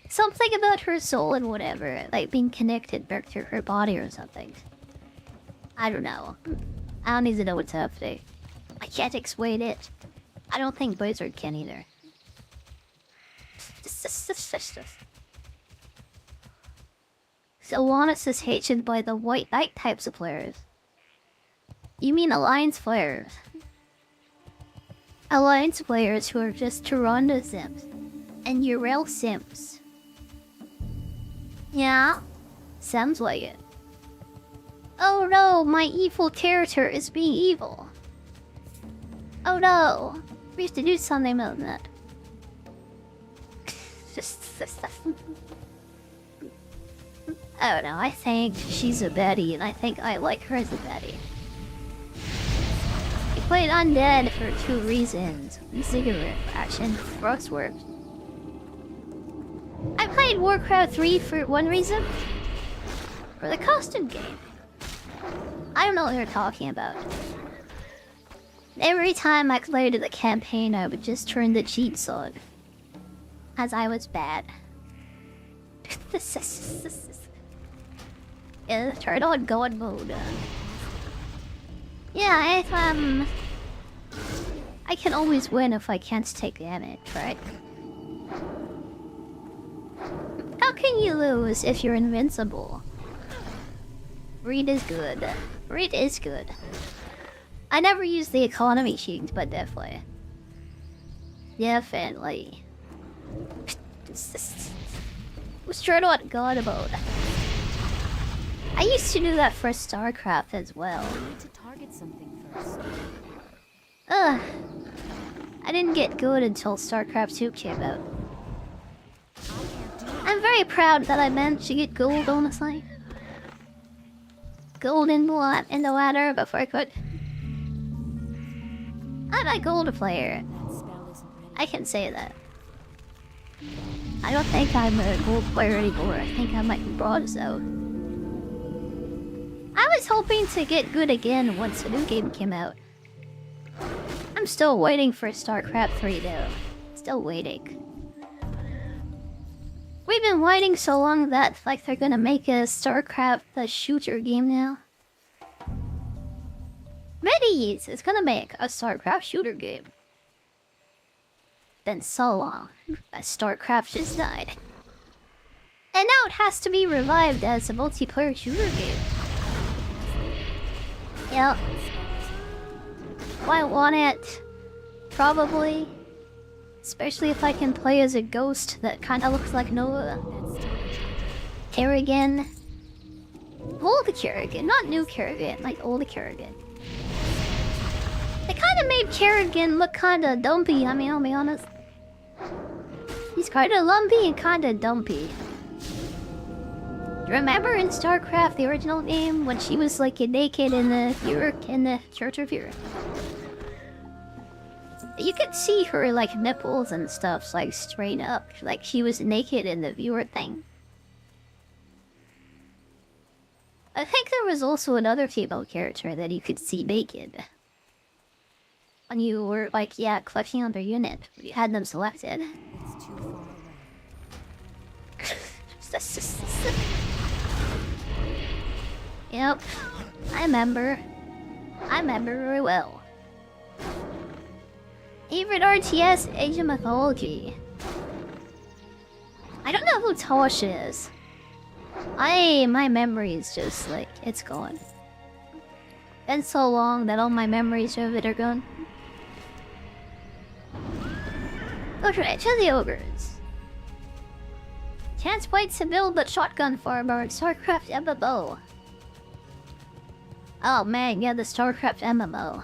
Something about her soul and whatever, like being connected back to her body or something. I don't know. I don't even know what's happening. I can't explain it. I don't think Blizzard can either. Sylvanas is hated by the White Knight types of players. You mean Alliance players? Alliance players who are just Toronto Sims and Urel Sims. Yeah, sounds like it. Oh no, my evil character is being evil. Oh no, we have to do something about that. I don't know, I think she's a baddie and I think I like her as a baddie. I played Undead for 2 reasons. Cigarette action, Frostworks. I played Warcraft 3 for 1 reason. For the costume game. I don't know what you're talking about. Every time I played the campaign, I would just turn the cheats on. As I was bad. Yeah, turn on God mode. Yeah, I can always win if I can't take damage, right? How can you lose if you're invincible? Read is good. Read is good. I never used the economy cheat, but definitely. Definitely. Let's turn on God mode. I used to do that for StarCraft as well. You need to target something first. Ugh. I didn't get good until StarCraft 2 came out. I'm very proud that I managed to get gold, honestly. Gold in the ladder before I could. I'm a gold player. That spell isn't ready. I can say that. I don't think I'm a gold player anymore. I think I might be bronze though. I was hoping to get good again once the new game came out. I'm still waiting for StarCraft 3 though. Still waiting. We've been waiting so long that like they're gonna make a StarCraft shooter game now. Medieval is gonna make a StarCraft shooter game. Been so long that StarCraft just died. And now it has to be revived as a multiplayer shooter game. Yep. Do I want it? Probably. Especially if I can play as a ghost that kinda looks like Noah. Kerrigan. Old Kerrigan, not new Kerrigan, like old Kerrigan. They kinda made Kerrigan look kinda dumpy, I mean, I'll be honest. He's kinda lumpy and kinda dumpy. Do you remember in StarCraft, the original game, when she was like naked in the Church of Viewer? You could see her like nipples and stuff like straight up, like she was naked in the viewer thing. I think there was also another female character that you could see naked. When you were like, yeah, clutching on their unit, you had them selected. It's too far away. Yep, I remember. I remember very well. Favorite RTS, Asian mythology. I don't know who Tosh is. My memory is just like, it's gone. Been so long that all my memories of it are gone. Go try to the ogres. Chance points to build but shotgun farmer in StarCraft MMO. Oh man, yeah, the StarCraft MMO.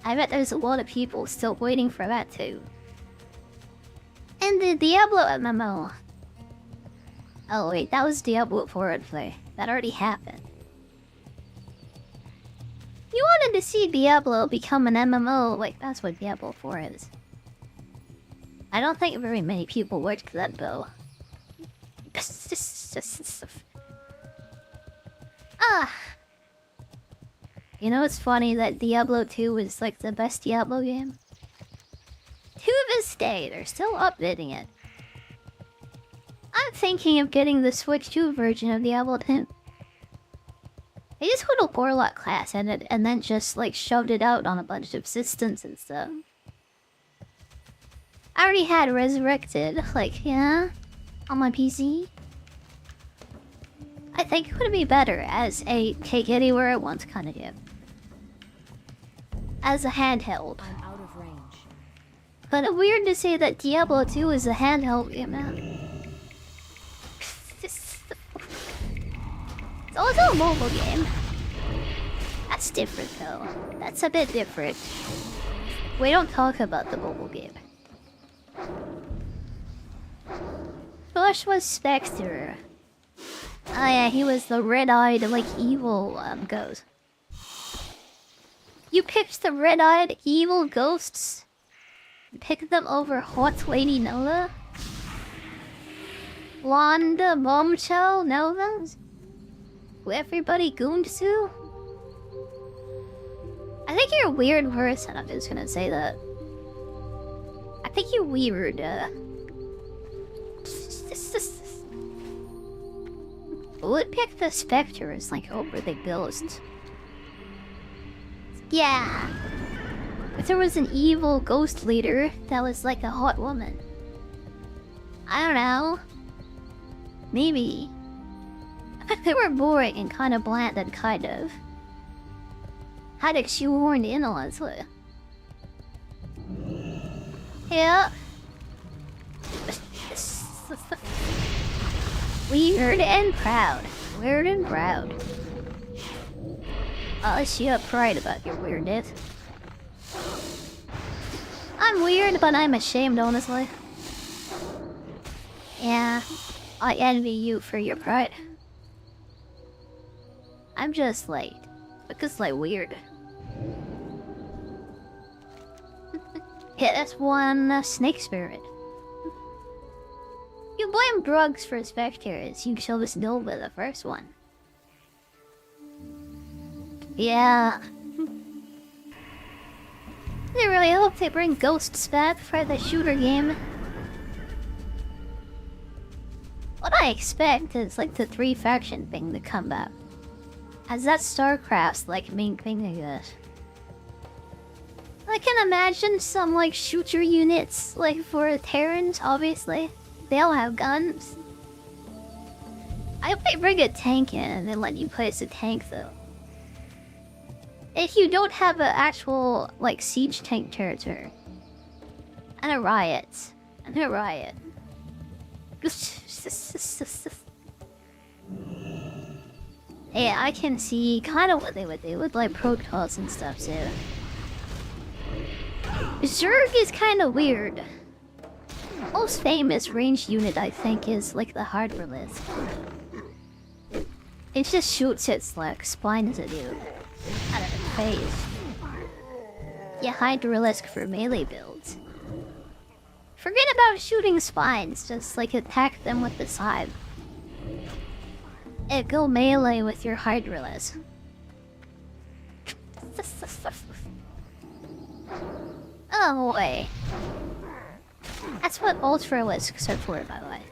I bet there's a lot of people still waiting for that too. And the Diablo MMO. Oh wait, that was Diablo 4 play. That already happened. You wanted to see Diablo become an MMO, like that's what Diablo 4 is. I don't think very many people worked that though. Ah. You know, it's funny that Diablo 2 was like the best Diablo game. To this day, they're still updating it. I'm thinking of getting the Switch 2 version of Diablo 2. They just put a Warlock class in it and then just like shoved it out on a bunch of systems and stuff. I already had Resurrected, like, yeah, on my PC. I think it would be better as a take anywhere at once kind of game. As a handheld. I'm out of range. But it's weird to say that Diablo 2 is a handheld game now. It's also a mobile game. That's different though. That's a bit different. We don't talk about the mobile game. Bush was Spectre. Oh yeah, he was the red-eyed, like, evil ghost. You picked the red-eyed evil ghosts? You picked them over Hot Lady Nova? Blonde Bombshell Nova? Who everybody gooned to? I think you're a weird person, I'm just gonna say that. I think you're weird, Who would pick the Spectres, like, over the Ghost? Yeah. If there was an evil ghost leader that was like a hot woman. I don't know. Maybe. They were boring and kind of bland and kind of. Had it shoehorned in on us. Yeah. Weird and proud. Weird and proud. I'll let you have pride about your weirdness. I'm weird, but I'm ashamed, honestly. Yeah, I envy you for your pride. I'm just like, weird. Yeah, that's one snake spirit. You blame drugs for specters. You showed us no with the first one. Yeah. I really hope they bring ghosts back for the shooter game. What I expect is like the 3-faction thing to come back. As that StarCraft's like main thing, I guess. I can imagine some like shooter units, like for Terrans, obviously. They all have guns. I hope they bring a tank in and then let you play as a tank though. If you don't have an actual like siege tank character. And a riot. And a riot. Yeah, I can see kind of what they would do with like protocols and stuff too. Zerg is kind of weird. Most famous ranged unit I think is like the Hydrolith. It just shoots its like spines at you out of the face. Yeah, Hydrolith for melee builds. Forget about shooting spines, just like attack them with the scythe. And go melee with your Hydrolith. Oh boy. That's what Ultralisks are for, by the way.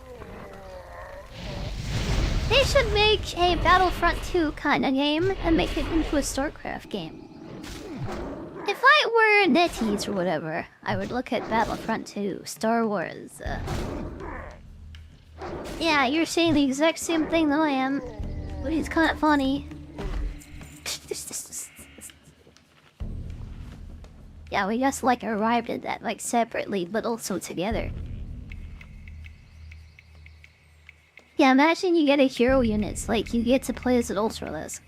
They should make a Battlefront 2 kind of game and make it into a StarCraft game. If I were NetEase or whatever, I would look at Battlefront 2, Star Wars. Yeah, you're saying the exact same thing that I am, but it's kind of funny. Yeah, we just like arrived at that like separately, but also together. Yeah, imagine you get a hero unit, like you get to play as an Ultralisk.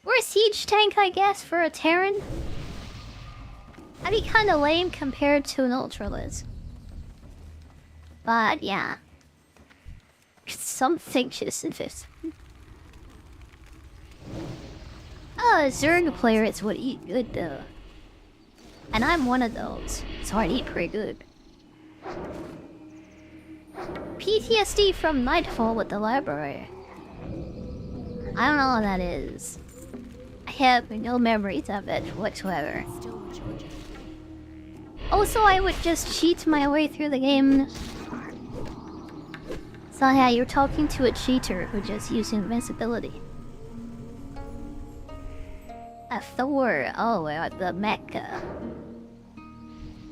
Or a siege tank, I guess, for a Terran. That'd be kinda lame compared to an Ultralisk. But yeah. Something just this. Oh, a Zerg player is would eat good though. And I'm one of those, so I'd eat pretty good. PTSD from Nightfall with the library. I don't know what that is. I have no memories of it whatsoever. Still recharging. Also, I would just cheat my way through the game. So yeah, you're talking to a cheater who just used invincibility. A Thor. Oh, the mecha.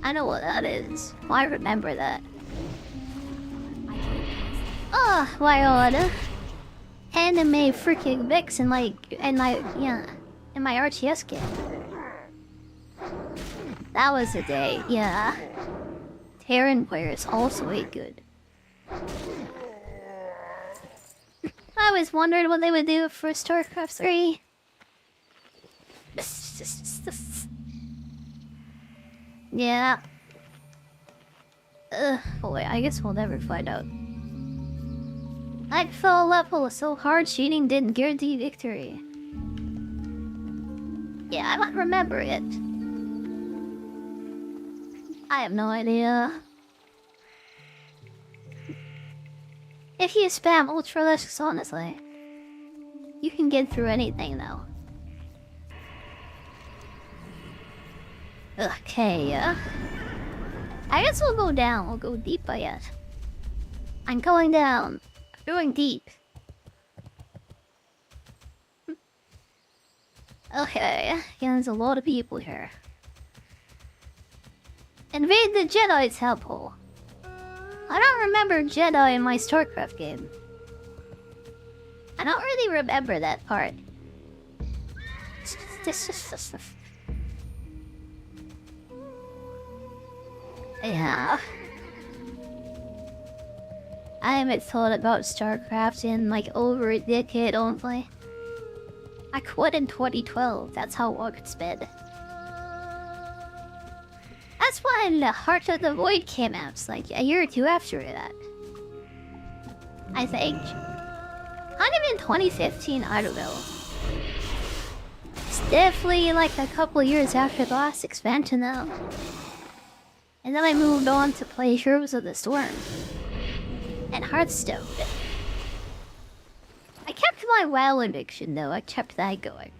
I know what that is. I remember that. Oh, my god. Anime freaking Vix in my RTS game. That was a day, yeah. Terran players also ate good. I was wondering what they would do for StarCraft 3. Yeah. Boy, I guess we'll never find out. Nightfall level is so hard, cheating didn't guarantee victory. Yeah, I don't remember it. I have no idea. If you spam Ultralytics, honestly, you can get through anything though. Okay, yeah. I guess we'll go down. We'll go deep, I guess. I'm going down. I'm going deep. Okay, yeah, there's a lot of people here. Invade the Jedi Temple. I don't remember Jedi in my StarCraft game. I don't really remember that part. Yeah. I haven't thought about StarCraft in like over a decade only. I quit in 2012, that's how long it's been. That's when Heart of the Void came out, it's like a year or two after that. I think. Kind of in 2015, I don't know. It's definitely like a couple years after the last expansion though. And then I moved on to play Heroes of the Storm. And Hearthstone. I kept my WoW addiction though, I kept that going.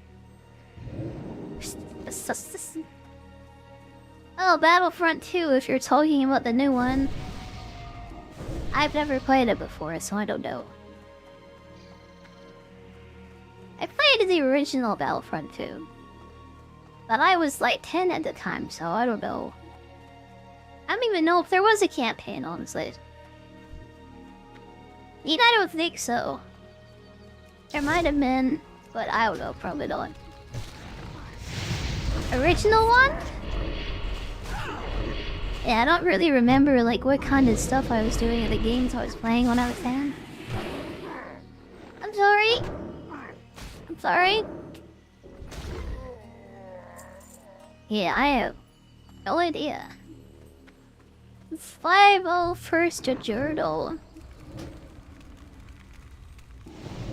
Oh, Battlefront 2 if you're talking about the new one. I've never played it before, so I don't know. I played the original Battlefront 2. But I was like 10 at the time, so I don't know. I don't even know if there was a campaign, honestly. I don't think so. There might have been, but I don't know, probably not. Original one? Yeah, I don't really remember like what kind of stuff I was doing in the games I was playing when I was 10. I'm sorry. I'm sorry. Yeah, I have no idea. 501st Journal.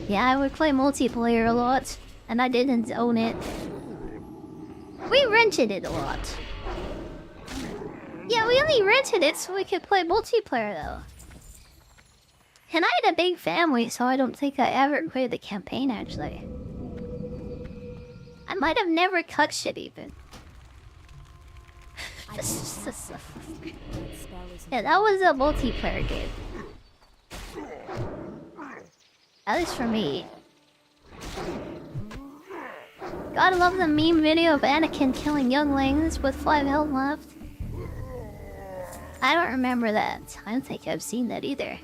Yeah, I would play multiplayer a lot, and I didn't own it. We rented it a lot. Yeah, we only rented it so we could play multiplayer though. And I had a big family, so I don't think I ever played the campaign actually. I might have never touched it even. Yeah, that was a multiplayer game. At least for me. Gotta love the meme video of Anakin killing younglings with 5 health left. I don't remember that. I don't think I've seen that either.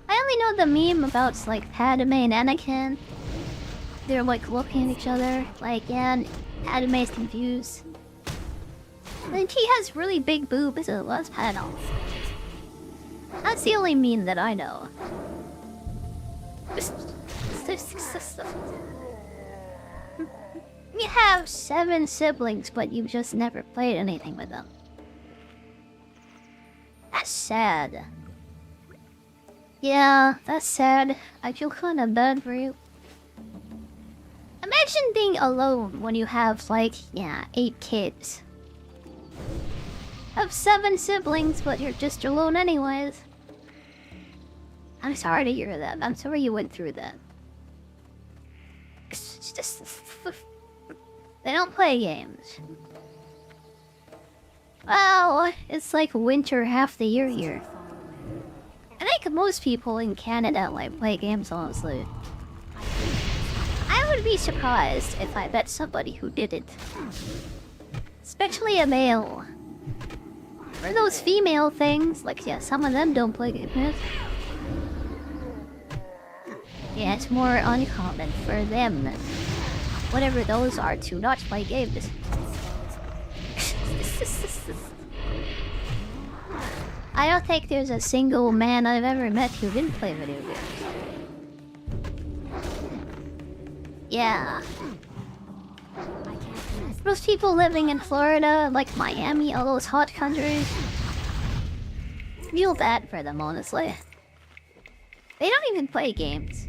I only know the meme about like Padme and Anakin. They're like looking at each other, like, yeah, and Padme's confused. And he has really big boobs, so let's panel. That's the only meme that I know. You have 7 siblings, but you've just never played anything with them. That's sad. Yeah, that's sad. I feel kind of bad for you. Imagine being alone when you have, like, yeah, 8 kids. Have 7 siblings, but you're just alone anyways. I'm sorry to hear that. I'm sorry you went through that. It's just... They don't play games. Well, it's like winter half the year here. I think most people in Canada like play games, honestly. I would be surprised if I met somebody who didn't. Especially a male. For those female things, like, yeah, some of them don't play games. Yeah, it's more uncommon for them, whatever those are, to not play games. I don't think there's a single man I've ever met who didn't play video games. Yeah. Most people living in Florida, like Miami, all those hot countries, feel bad for them, honestly. They don't even play games.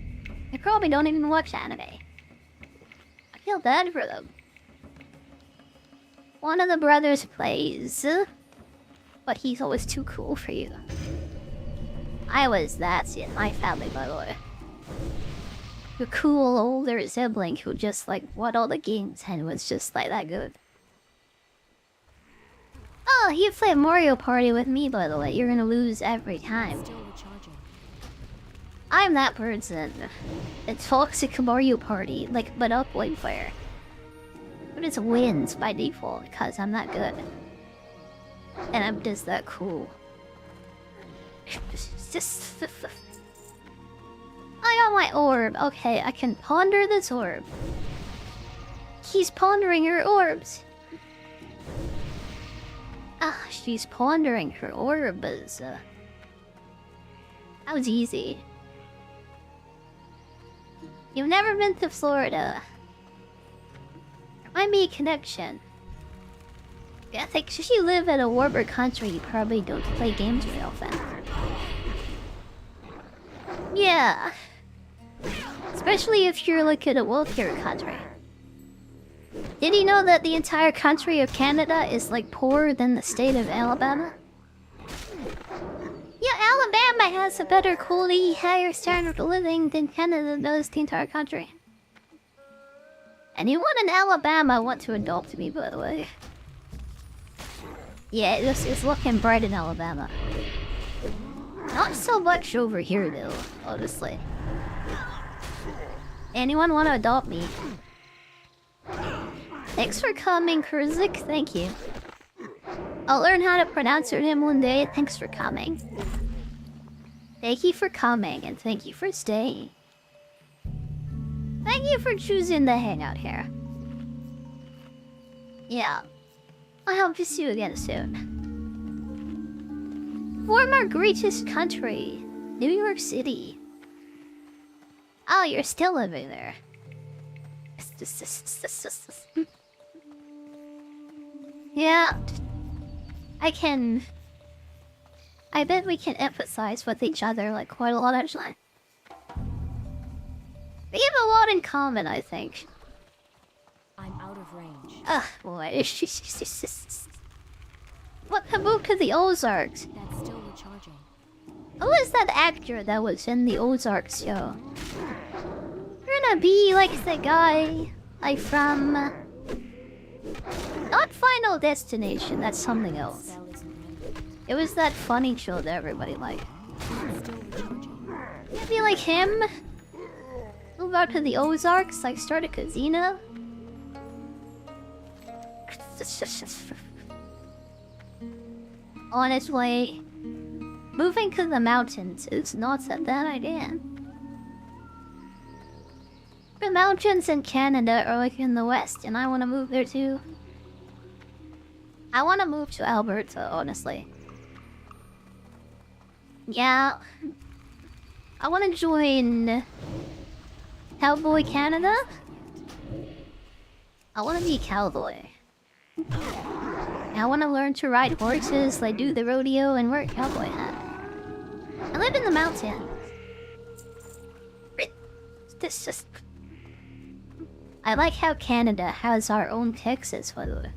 They probably don't even watch anime. I feel bad for them. One of the brothers plays, but he's always too cool for you. That's in my family, by the way. The cool older sibling who just like bought all the games and was just like that good. Oh, you play Mario Party with me, by the way. You're gonna lose every time. I'm that person. It's toxic Mario Party, like, but up way fire. But it's wins by default, because I'm that good. And I'm just that cool. Just... I got my orb. Okay, I can ponder this orb. He's pondering her orbs. Ah, she's pondering her orbs. That was easy. You've never been to Florida. There might be a connection. Yeah, I think if you live in a warmer country, you probably don't play games very often. Yeah. Especially if you're like in a wealthier country. Did you know that the entire country of Canada is like poorer than the state of Alabama? Yeah, Alabama has a better quality, higher standard of living than Canada does the entire country. Anyone in Alabama want to adopt me, by the way? Yeah, it's looking bright in Alabama. Not so much over here, though, honestly. Anyone want to adopt me? Thanks for coming, Kurzik. Thank you. I'll learn how to pronounce your name one day. Thanks for coming. Thank you for coming, and thank you for staying. Thank you for choosing to hang out here. Yeah. I hope to see you again soon. Former greatest country, New York City. Oh, you're still living there. Yeah. I bet we can empathize with each other like quite a lot, actually. We have a lot in common, I think. I'm out of range. Ugh, boy. What moved to the Ozarks? That's still recharging. Who is that actor that was in the Ozarks show? You're gonna be like the guy, like from... Not Final Destination, that's something else. Spell isn't ready. It was that funny show that everybody liked. Still recharging. You'd be like him? Move out to the Ozarks, like start a casino? Honestly, moving to the mountains is not a bad idea. The mountains in Canada are like in the west, and I want to move there too. I want to move to Alberta, honestly. Yeah. I want to join Cowboy Canada. I want to be a cowboy. I want to learn to ride horses, like do the rodeo, and wear a cowboy hat. I live in the mountains. This just... I like how Canada has our own Texas, by the way.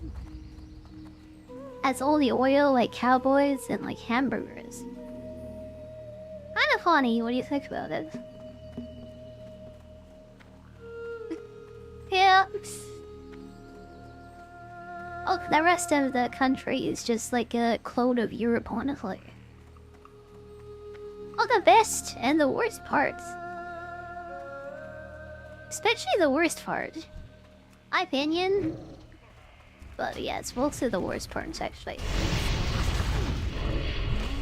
Has all the oil, like cowboys, and like hamburgers. Kind of funny, what do you think about it? Yeah. Oh, the rest of the country is just like a clone of Europe, honestly. Oh, the best and the worst parts. Especially the worst part. My opinion. But yeah, it's mostly the worst parts, actually.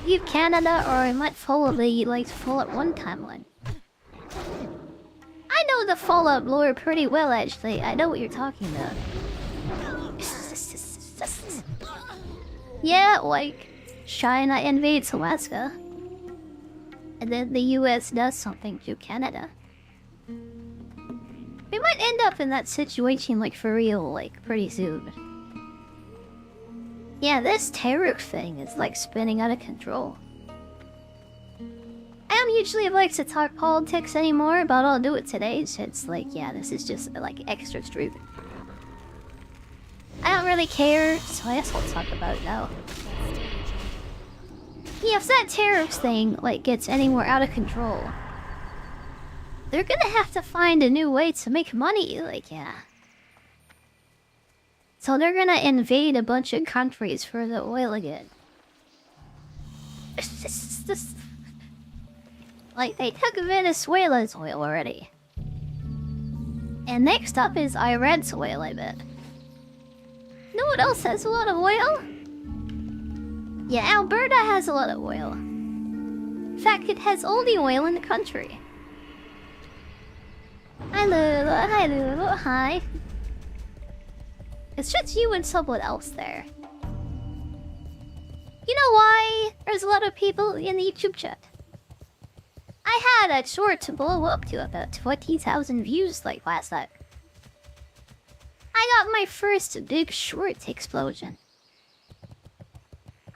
Leave Canada, or I might follow the, like, Fallout 1 timeline. I know the Fallout lore pretty well, actually. I know what you're talking about. Yeah, like, China invades Alaska. And then the US does something to Canada. We might end up in that situation, like, for real, like, pretty soon. Yeah, this tariff thing is, like, spinning out of control. I don't usually like to talk politics anymore, but I'll do it today, so it's like, yeah, this is just, like, extra stupid. I don't really care, so I guess I'll talk about it now. Yeah, if that tariff thing, like, gets any more out of control, they're gonna have to find a new way to make money, like, yeah. So they're gonna invade a bunch of countries for the oil again. Like, they took Venezuela's oil already. And next up is Iran's oil, I bet. No one else has a lot of oil? Yeah, Alberta has a lot of oil. In fact, it has all the oil in the country. Hi Lulu, hi Lulu, hi. It's just you and someone else there. You know why there's a lot of people in the YouTube chat? I had a short to blow up to about 20,000 views like last night. I got my first big short explosion.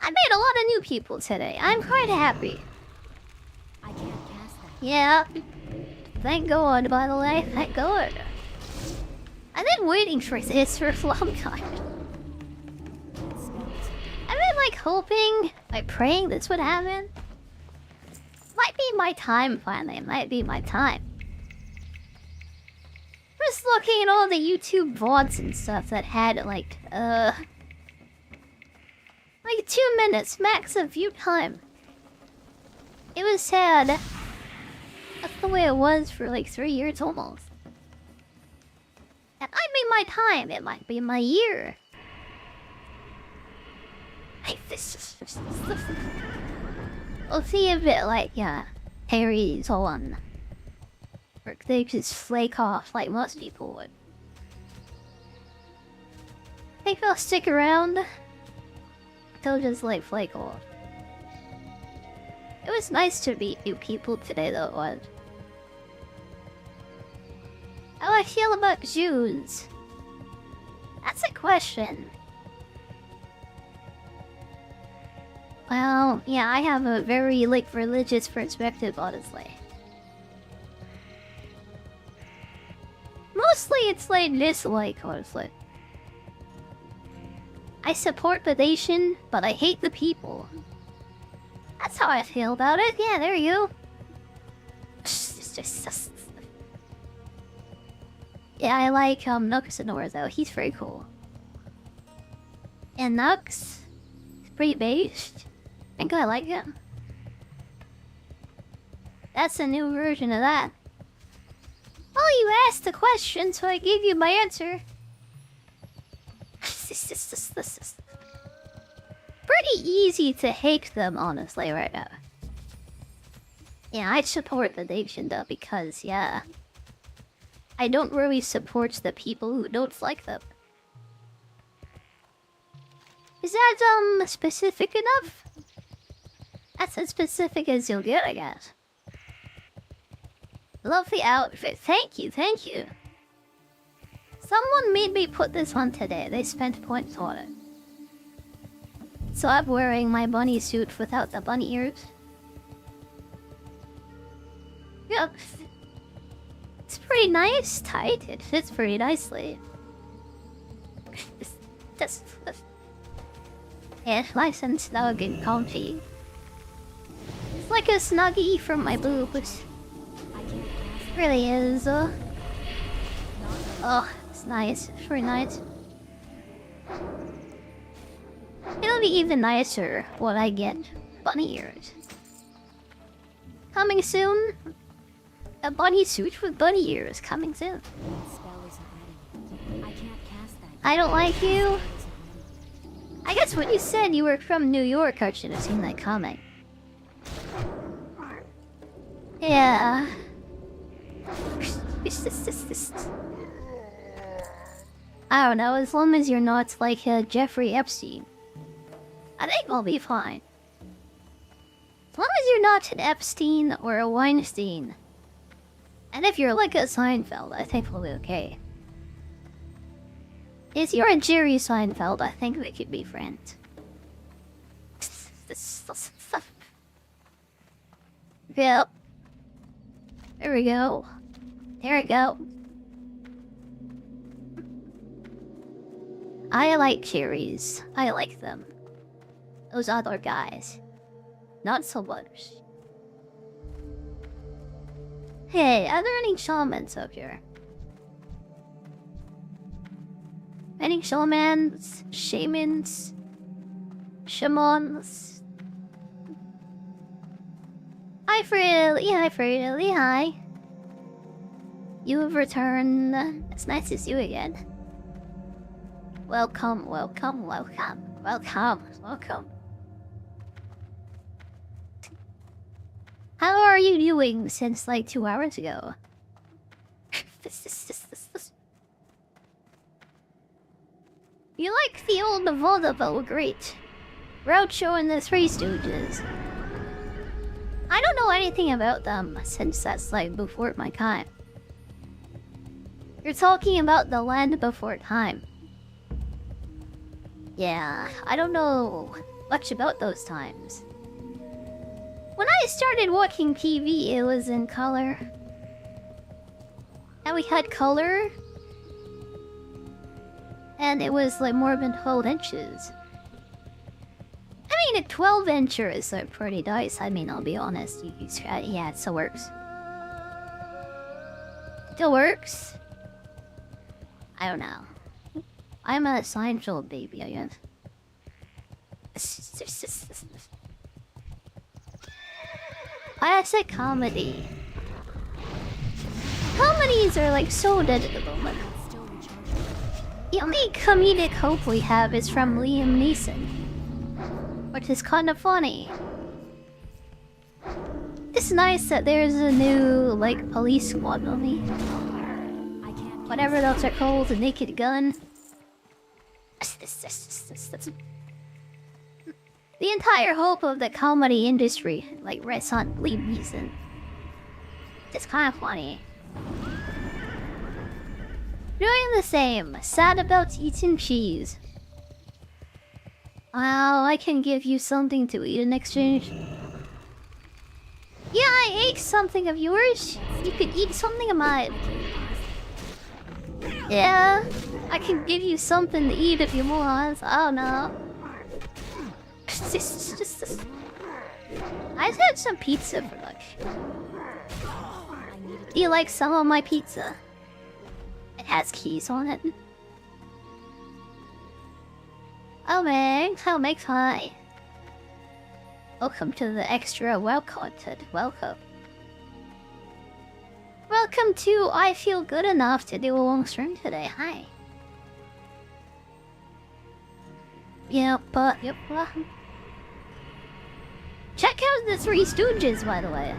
I made a lot of new people today. I'm quite happy. I can't cast that. Yeah. Thank God, by the way. Thank God. I've been waiting for this for a long time. I've been like hoping, like praying this would happen. Might be my time finally. It might be my time. Just looking at all the YouTube VODs and stuff that had like 2 minutes max of view time. It was sad. That's the way it was for like 3 years almost. It might be my time. It might be my year. Like this. We'll see a bit like Harry's on. Or they just flake off like most people would. I think they'll stick around. They'll just like flake off. It was nice to meet new people today though, it was. How do I feel about Jews? That's a question. Well, yeah, I have a very like religious perspective, honestly. Mostly it's like dislike, honestly. I support the nation, but I hate the people. That's how I feel about it. Yeah, there you go. Yeah, I like Nuxanor though. He's very cool. And Nux, he's pretty based. I think I like him. That's a new version of that. Well, you asked the question, so I gave you my answer. Pretty easy to hate them, honestly, right now. Yeah, I support the nation, though, because, yeah... I don't really support the people who don't like them. Is that, specific enough? That's as specific as you'll get, I guess. Love the outfit. Thank you, thank you. Someone made me put this on today. They spent points on it. So I'm wearing my bunny suit without the bunny ears. Yep. It's pretty nice, tight. It fits pretty nicely. Just... Yeah, nice and snug and comfy. It's like a snuggie from my boobs. It really is. Oh, nice. It's very nice. It'll be even nicer when I get bunny ears. Coming soon. A bunny suit with bunny ears coming soon. Spell isn't ready. I can't cast that. I don't like you. I guess when you said you were from New York, I should have seen that coming. Yeah. I don't know, as long as you're not like Jeffrey Epstein, I think I'll be fine. As long as you're not an Epstein or a Weinstein. And if you're like a Seinfeld, I think we'll be okay. If you're a Jerry Seinfeld, I think we could be friends. Yep. There we go. There we go. I like cherries. I like them. Those other guys. Not so much. Hey, are there any shamans up here? Any shamans? Shamans? Shamans? Hi, Freely. Hi, Freely. Hi. You have returned. It's nice to see you again. Welcome, welcome, welcome, welcome, welcome. How are you doing since like 2 hours ago? You like the old vaudeville, great. Groucho and the Three Stooges. I don't know anything about them since that's like before my time. You're talking about the land before time. Yeah, I don't know much about those times. When I started watching TV, it was in color. And we had color. And it was like more than 12 inches. I mean, a 12-incher is like pretty nice. I mean, I'll be honest. Yeah, it still works. Still works. I don't know. I'm a Seinfeld baby, I guess. Classic comedy. Comedies are like so dead at the moment. The only comedic hope we have is from Liam Neeson, which is kind of funny. It's nice that there's a new like police squad movie. Whatever those are called, the Naked Gun. The entire hope of the comedy industry, like rests on Liam Neeson. It's kind of funny. Doing the same. Sad about eating cheese. Well, I can give you something to eat in exchange. Yeah, I ate something of yours. You could eat something of mine. Yeah, I can give you something to eat if you want. I don't know. I just had some pizza for lunch. Do you like some of my pizza? It has keys on it. Oh man, hi. Welcome to the extra WoW content. Welcome. Welcome to I Feel Good Enough to do a long stream today. Hi. Yep. Check out the Three Stooges, by the way.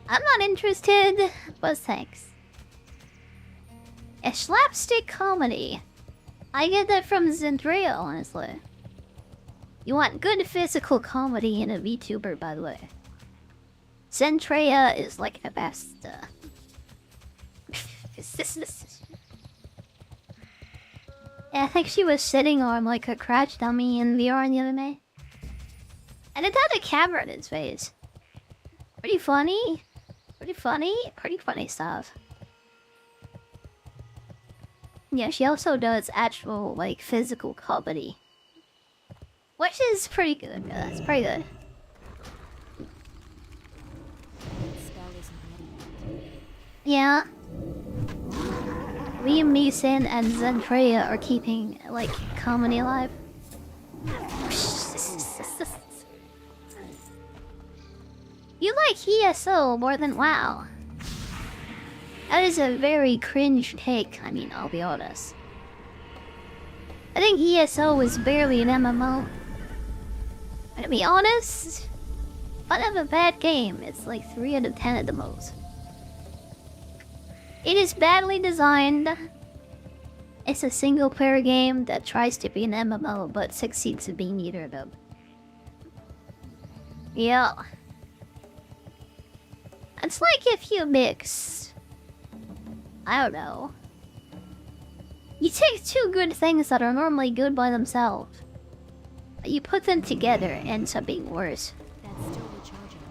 I'm not interested, but thanks. A slapstick comedy. I get that from Zendrea, honestly. You want good physical comedy in a VTuber, by the way. Zendrea is like the best. Yeah, I think she was sitting on like a crouch dummy in VR the other day. And it had a camera in its face. Pretty funny. Pretty funny stuff. Yeah, she also does actual, like, physical comedy. Which is pretty good. Yeah, that's pretty good. Yeah. Liam Neeson and Zendaya are keeping, like, comedy alive. You like ESO more than WoW. That is a very cringe take, I mean, I'll be honest. I think ESO is barely an MMO. And to be honest, fun of a bad game, it's like 3 out of 10 at the most. It is badly designed. It's a single player game that tries to be an MMO but succeeds at being neither of them. Yeah. It's like if you mix... I don't know. You take two good things that are normally good by themselves. You put them together and it ends up being worse. That's still recharging.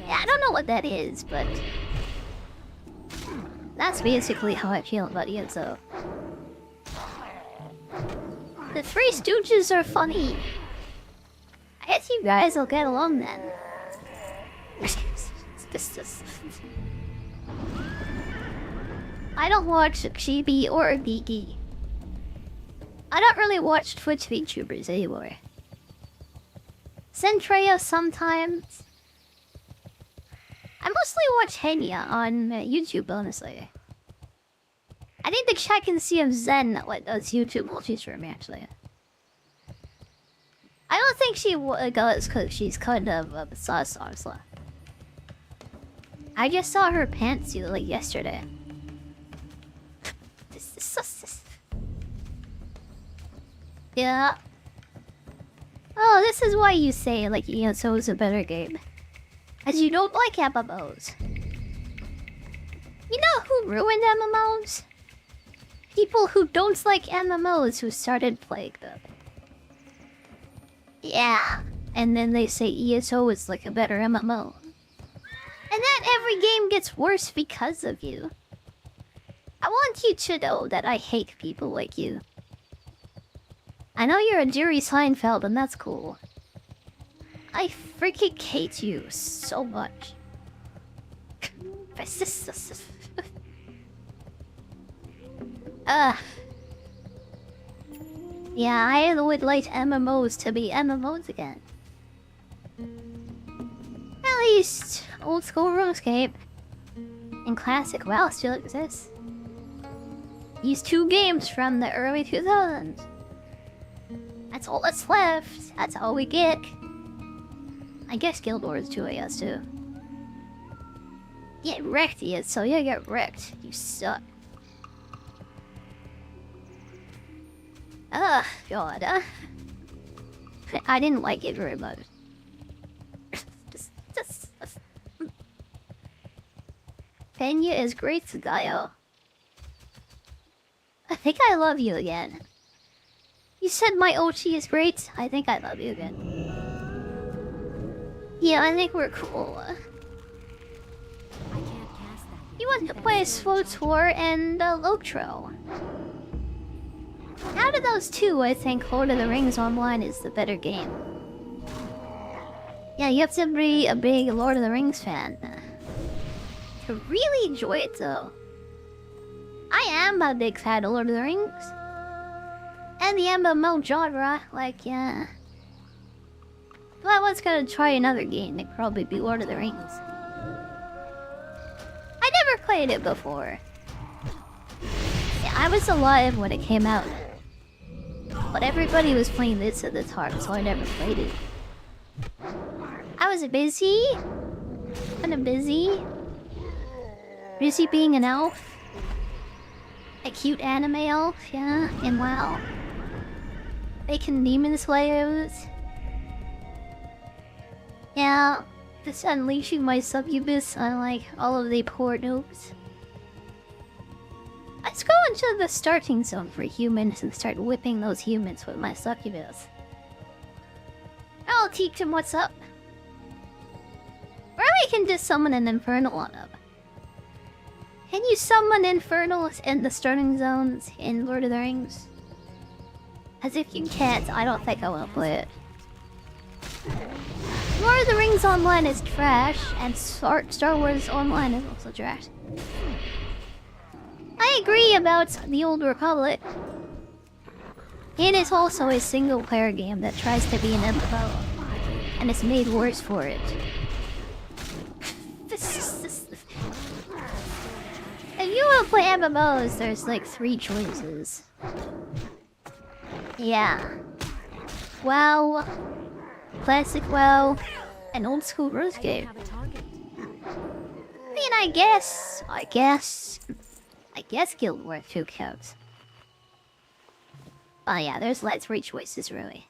Yeah, I don't know what that is, but... that's basically how I feel about ESO. The Three Stooges are funny. I guess you guys will get along then. I don't watch Chibi or Geeky. I don't really watch Twitch VTubers anymore. Centrea sometimes. I mostly watch Henya on YouTube, honestly. I need to check and see if Zen does YouTube multis for me, actually. I don't think she does because she's kind of sus, honestly. I just saw her pantsuit like yesterday. This is sus. Yeah. Oh, this is why you say like ESO is a better game. As you don't like MMOs. You know who ruined MMOs? People who don't like MMOs who started playing them. Yeah. And then they say ESO is like a better MMO. And then every game gets worse because of you. I want you to know that I hate people like you. I know you're a Jerry Seinfeld and that's cool. I freaking hate you so much. Yeah, I would like MMOs to be MMOs again. At least old school RuneScape and classic WoW still exists. These two games from the early 2000s. That's all that's left. That's all we get. I guess Guild Wars 2 I guess too. Get wrecked, yet, so yeah, get wrecked. You suck. Ugh, God. I didn't like it very much. Penya is great, Gaio. I think I love you again. You said my Ochi is great. I think I love you again. Yeah, I think we're cool. I can't cast that. You want to play SWTOR and Lotro. Out of those two, I think Lord of the Rings Online is the better game. Yeah, you have to be a big Lord of the Rings fan to really enjoy it, though. I am a big fan of Lord of the Rings. And the MMO genre, like, yeah. If I was gonna try another game, it'd probably be Lord of the Rings. I never played it before. Yeah, I was alive when it came out. But everybody was playing this at the time, so I never played it. I was busy. Kinda busy. Busy being an elf. A cute anime elf, yeah, and WoW. Making demon slayers. Yeah, just unleashing my succubus on like all of the poor noobs. Let's go into the starting zone for humans and start whipping those humans with my succubus. I'll teach them what's up. Or we can just summon an infernal on them. Can you summon infernals in the starting zones in Lord of the Rings? As if you can't, I don't think I will play it. Lord of the Rings Online is trash, and Star Wars Online is also trash. I agree about the Old Republic. It is also a single-player game that tries to be an MMO, and is made worse for it. If you want to play MMOs, there's like 3 choices. Yeah. WoW, Classic WoW, and Old School RuneScape. Have a target. I mean, I guess Guild Wars 2 counts. Oh yeah, there's like 3 choices really.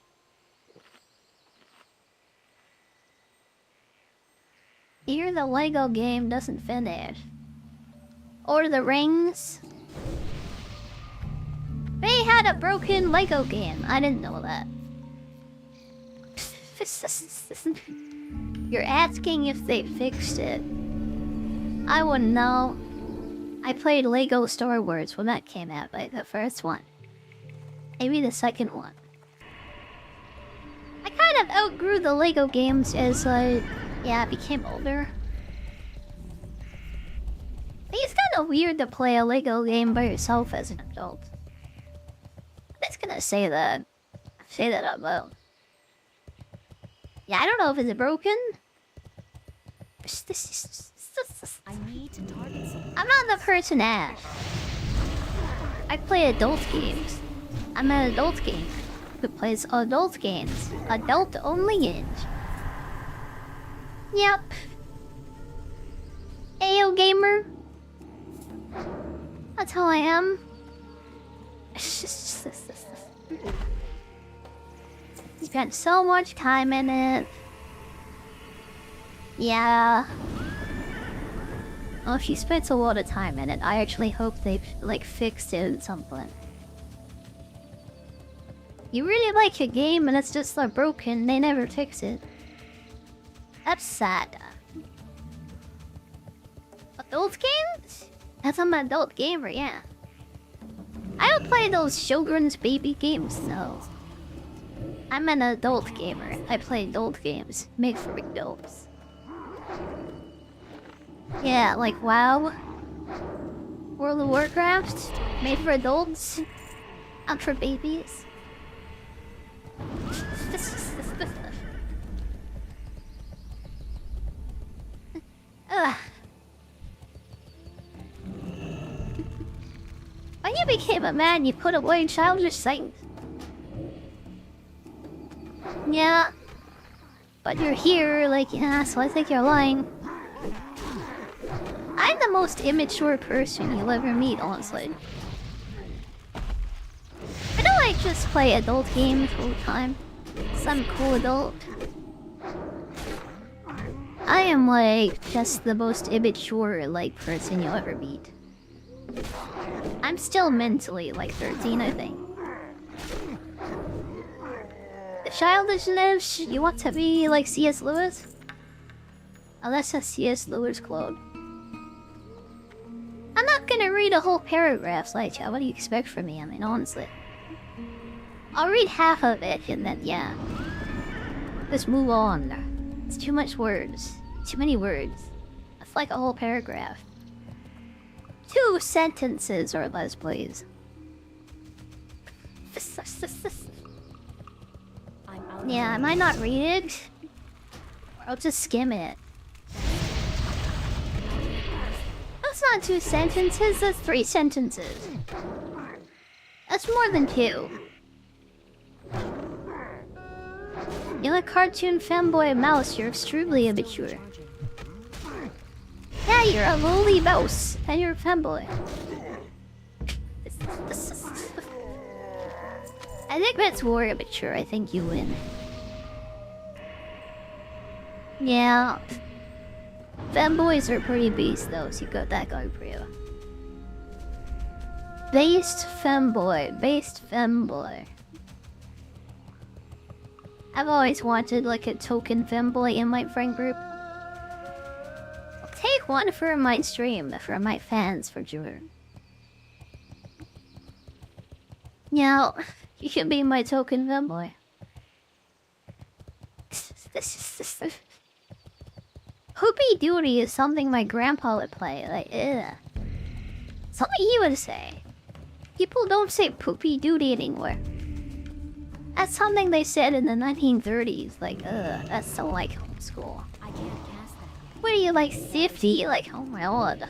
Here the Lego game doesn't finish. Or the Rings. They had a broken Lego game. I didn't know that. You're asking if they fixed it. I wouldn't know. I played Lego Star Wars when that came out, like the first one. Maybe the second one. I kind of outgrew the Lego games as I became older. I think it's kind of weird to play a Lego game by yourself as an adult. I'm just gonna say that. Say that out loud. Yeah, I don't know if it's broken. I need to target someone. I'm not the person asked. I play adult games. I'm an adult gamer who plays adult games. Adult only games. Yep. Ayo gamer. That's how I am. Spent so much time in it. Yeah. Well, she spent a lot of time in it. I actually hope they've like fixed it at some point. You really like a game and it's just like broken, they never fix it. That's sad. Adult games? As I'm an adult gamer, yeah. I don't play those children's baby games though. I'm an adult gamer. I play adult games made for adults. Yeah, like WoW, World of Warcraft, made for adults, not for babies. Ugh. When you became a man, you put away childish things. Yeah. But you're here, like, yeah, so I think you're lying. I'm the most immature person you'll ever meet, honestly. I don't like just play adult games all the time. Some cool adult. I am like just the most immature like person you'll ever meet. I'm still mentally like 13, I think. The childishness, you want to be like C.S. Lewis? Oh, that's a C.S. Lewis quote. I'm not gonna read a whole paragraph, Slideshow. What do you expect from me? I mean, honestly. I'll read half of it and then, yeah. Just move on. It's too much words. Too many words. That's like a whole paragraph. 2 sentences or less, please. Yeah, I might not read it. Or I'll just skim it. That's not 2 sentences, that's 3 sentences. That's more than 2. You're a cartoon fanboy mouse, you're extremely immature. Yeah, you're a lowly mouse, and you're a fanboy. I think that's more immature, I think you win. Yeah. Fanboys are pretty beast though, so you got that going for you. Based fanboy. I've always wanted like a token fanboy in my friend group. I'll take one for my stream, for my fans for sure. Yeah, you can be my token fanboy. Hope Poopy Duty is something my grandpa would play. Like, ugh. Something he would say. People don't say Poopy Duty anymore. That's something they said in the 1930s. Like, ugh, that's so like homeschool. I can't cast that What are you like 50? Like, oh my god.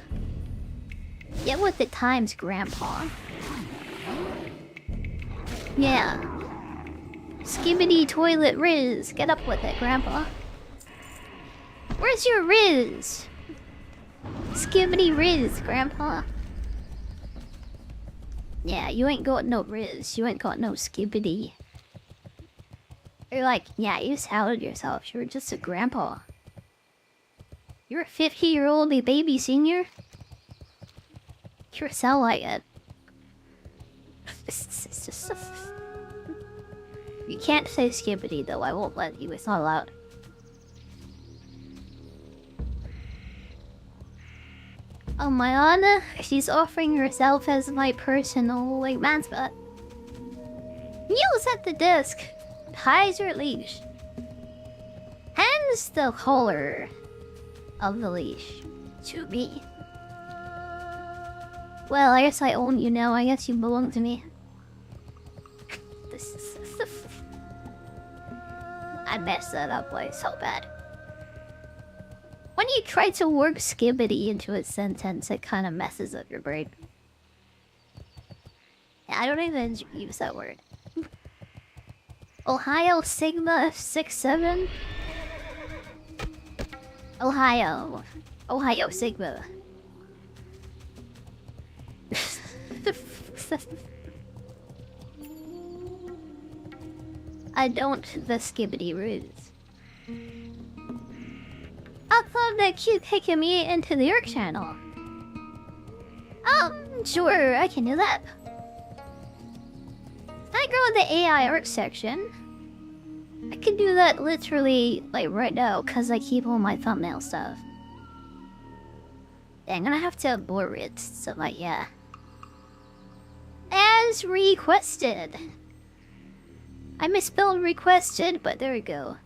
Get with the times, grandpa. Yeah. Skibbity toilet Riz. Get up with it, grandpa. Where's your Riz? Skibbity Riz, grandpa. Yeah, you ain't got no Riz. You ain't got no skibbity. You're like, yeah, you sounded yourself. You're just a grandpa. You're a 50-year-old baby senior? You sound like it. You can't say skibbity though, I won't let you, it's not allowed. Oh my Anna, she's offering herself as my personal like manspot. Kneels at the desk, ties her leash, hands the collar of the leash to me. Well, I guess I own you now. I guess you belong to me. I messed that up like so bad. When you try to work skibbity into a sentence, it kind of messes up your brain. Yeah, I don't even use that word. Ohio Sigma 67. Ohio Sigma. I don't the skibbity ruse. I thought that keep taking me into the York channel. Sure, I can do that. I grow in the AI art section. I can do that literally like right now because I keep all my thumbnail stuff. I'm gonna have to blur it, so like yeah. As requested. I misspelled requested, but there we go.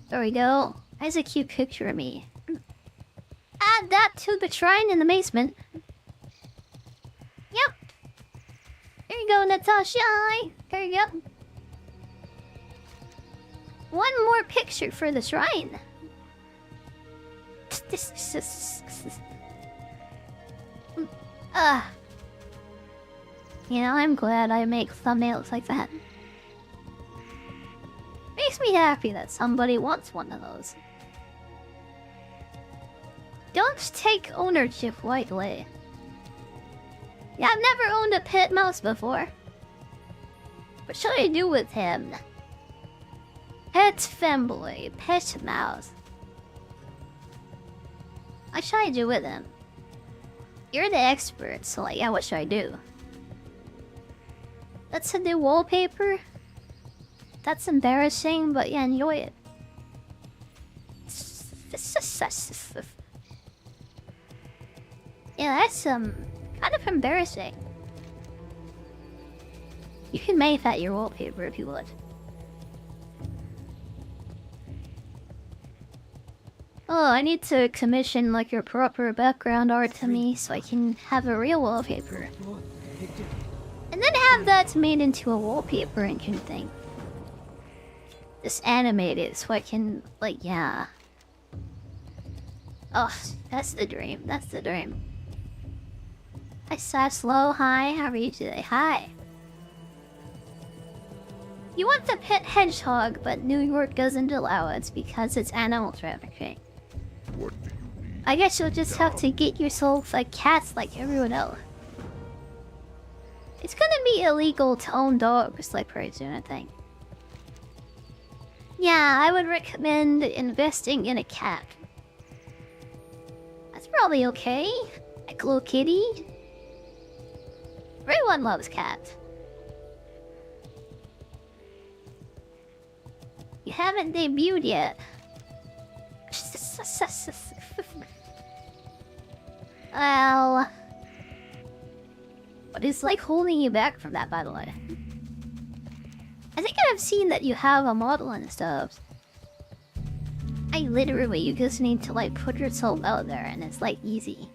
There we go. That's a cute picture of me. Add that to the shrine in the basement. Yep. There you go, Natasha. There you go. One more picture for the shrine. You know, I'm glad I make thumbnails like that. Makes me happy that somebody wants one of those. Don't take ownership lightly. Yeah, I've never owned a pet mouse before. What should I do with him? Pet femboy, pet mouse. What should I do with him? You're the expert, so like, yeah, what should I do? That's a new wallpaper. That's embarrassing, but yeah, enjoy it. Yeah, that's kind of embarrassing. You can make that your wallpaper if you would. Oh, I need to commission like your proper background art to me so I can have a real wallpaper. And then have that made into a wallpaper engine thing. Just animate it so I can, like, yeah. Oh, that's the dream. That's the dream. Hi, Saslow. Hi, how are you today? Hi. You want the pet hedgehog, but New York doesn't allow it because it's animal trafficking. What do you need? I guess you'll just have to get yourself a cat like everyone else. It's gonna be illegal to own dogs like pretty soon, I think. Yeah, I would recommend investing in a cat. That's probably okay. Like a little kitty. Everyone loves cats. You haven't debuted yet. Well... What is like holding you back from that, by the way? I think I've seen that you have a model and stuff. I Like literally, you just need to like put yourself out there, and it's like easy.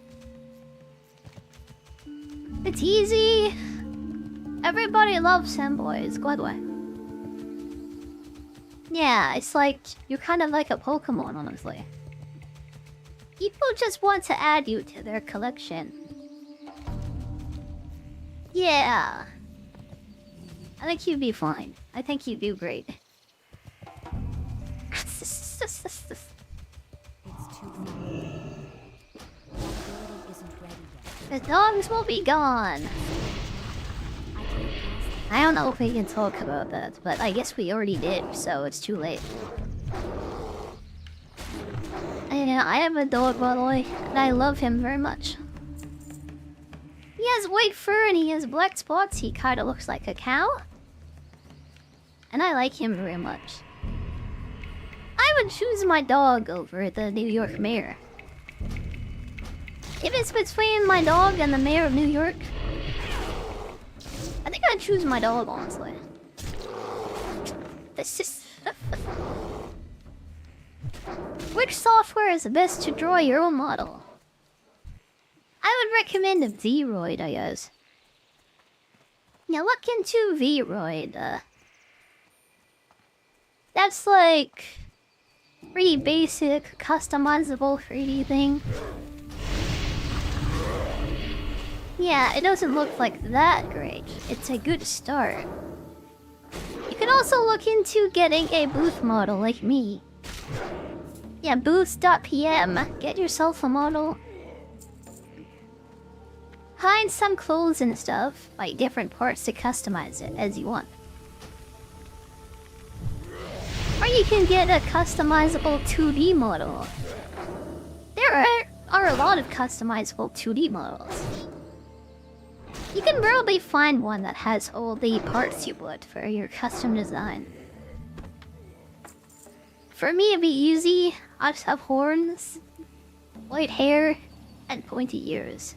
It's easy. Everybody loves him, boys. Good way. Yeah, it's like you're kind of like a Pokemon, honestly. People just want to add you to their collection. Yeah. I think you'd be fine. I think you'd do great. It's too far away. The ability isn't ready yet. The dogs will be gone. I can't pass I don't know if we can talk about that, but I guess we already did, so it's too late. Yeah, I have a dog, by the way, and I love him very much. He has white fur and he has black spots. He kind of looks like a cow. And I like him very much. I would choose my dog over the New York mayor. If it's between my dog and the mayor of New York, I think I'd choose my dog, honestly. This is... Which software is the best to draw your own model? I would recommend a Vroid, I guess. Now look into Vroid. That's like... pretty basic, customizable 3D thing. Yeah, it doesn't look like that great. It's a good start. You can also look into getting a booth model like me. Yeah, booth.pm. Get yourself a model. Find some clothes and stuff, like different parts to customize it as you want. Or you can get a customizable 2D model. There are a lot of customizable 2D models. You can probably find one that has all the parts you want for your custom design. For me, it'd be easy. I just have horns, white hair, and pointy ears.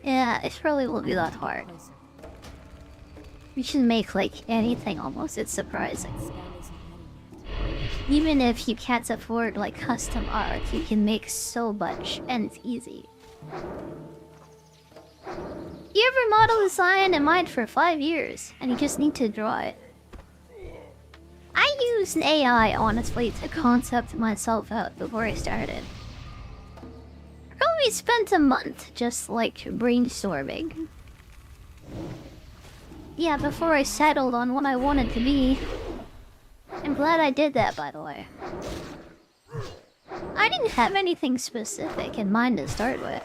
Yeah, it probably won't be that hard. closer. You should make like anything almost. It's surprising. The spell isn't ready yet. Even if you can't afford like custom art, you can make so much, and it's easy. You have your model design in mind for 5 years, and you just need to draw it. I used an AI, honestly, to concept myself out before I started. I probably spent a month just like brainstorming. Yeah, before I settled on what I wanted to be. I'm glad I did that, by the way. I didn't have anything specific in mind to start with.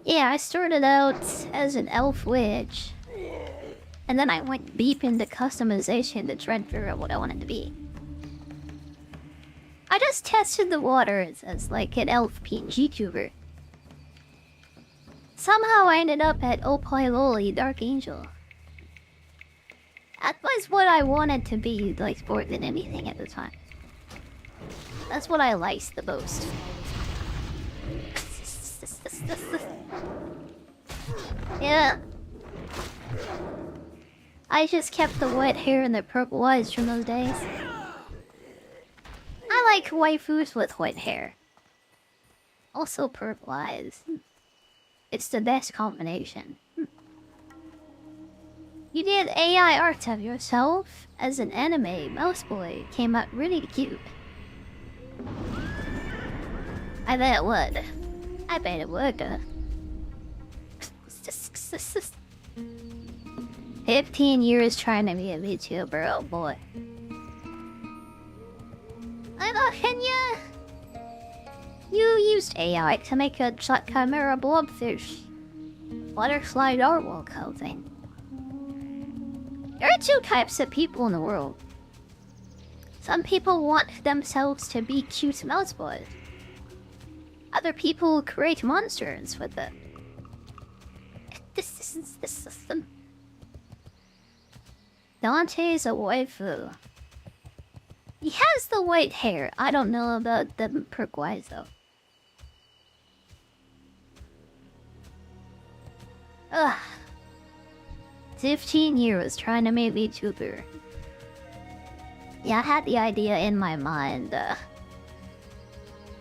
Yeah, I started out as an elf witch. And then I went deep into customization to try and figure out what I wanted to be. I just tested the waters as like an elf PNG tuber. Somehow I ended up at Opailoli Dark Angel. That was what I wanted to be, like, more than anything at the time. That's what I liked the most. Yeah. I just kept the white hair and the purple eyes from those days. I like waifus with white hair. Also purple eyes. It's the best combination. You did AI art of yourself as an anime mouse boy. Came out really cute. I bet it would. I bet it would. 15 years trying to be a VTuber, oh boy. I'm a Kenya. You used AI to make a chimera blobfish. Butterfly narwhal clothing. There are two types of people in the world. Some people want themselves to be cute mouse boys. Other people create monsters with it. This is the system. Dante's a waifu. He has the white hair. I don't know about the turquoise though. Ugh. 15 years trying to make VTuber. Yeah, I had the idea in my mind.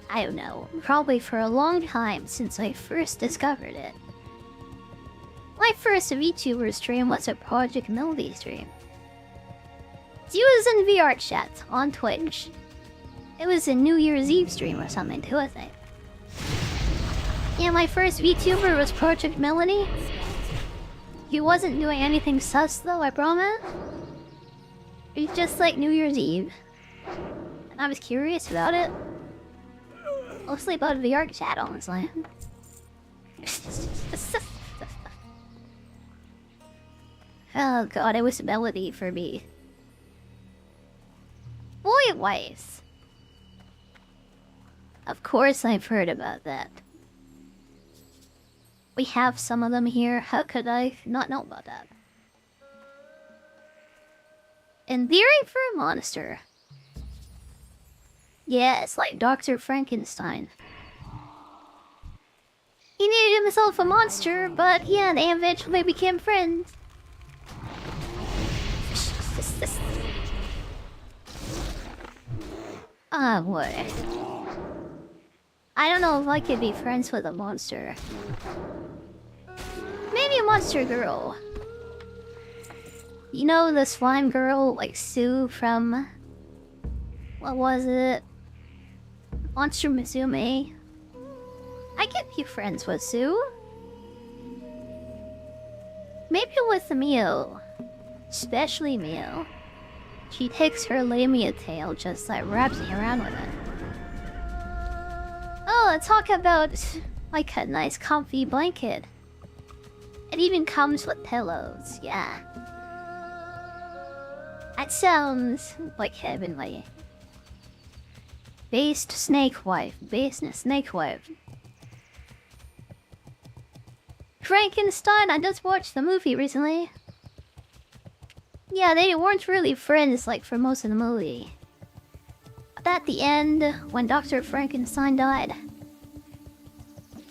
I don't know, probably for a long time since I first discovered it. My first VTuber stream was a Project Melody stream. It was in VR chat on Twitch. It was a New Year's Eve stream or something too, I think. Yeah, my first VTuber was Project Melody. He wasn't doing anything sus though, I promise. It was just like New Year's Eve. And I was curious about it. Mostly about VR chat, honestly. Oh god, it was Melody for me. Boy-wise. Of course I've heard about that. We have some of them here. How could I not know about that? Endearing for a monster. Yeah, it's like Dr. Frankenstein. He needed himself a monster, but yeah, they eventually became friends. Ah, boy. I don't know if I could be friends with a monster. Maybe a monster girl. You know the slime girl, like Sue from... What was it? Monster Musume? I could be friends with Sue. Maybe with Mio. Especially Mio. She takes her lamia tail, just like wraps me around with it. Oh, talk about like a nice comfy blanket. It even comes with pillows, yeah. That sounds like heavenly. Based snake wife, snake wife. Frankenstein, I just watched the movie recently. Yeah, they weren't really friends like for most of the movie. But at the end, when Dr. Frankenstein died,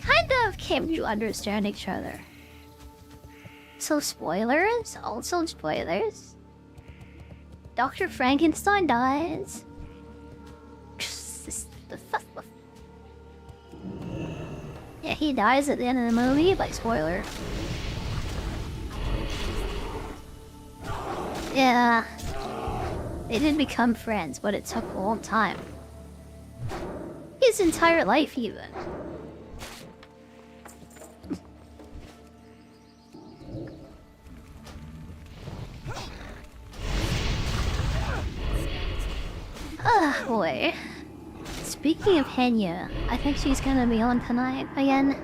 kind of came to understand each other. So spoilers, also spoilers. Dr. Frankenstein dies. Yeah, he dies at the end of the movie, like spoiler. Yeah. They did become friends, but it took a long time. His entire life, even. Ah, boy. Speaking of Henya, I think she's gonna be on tonight again.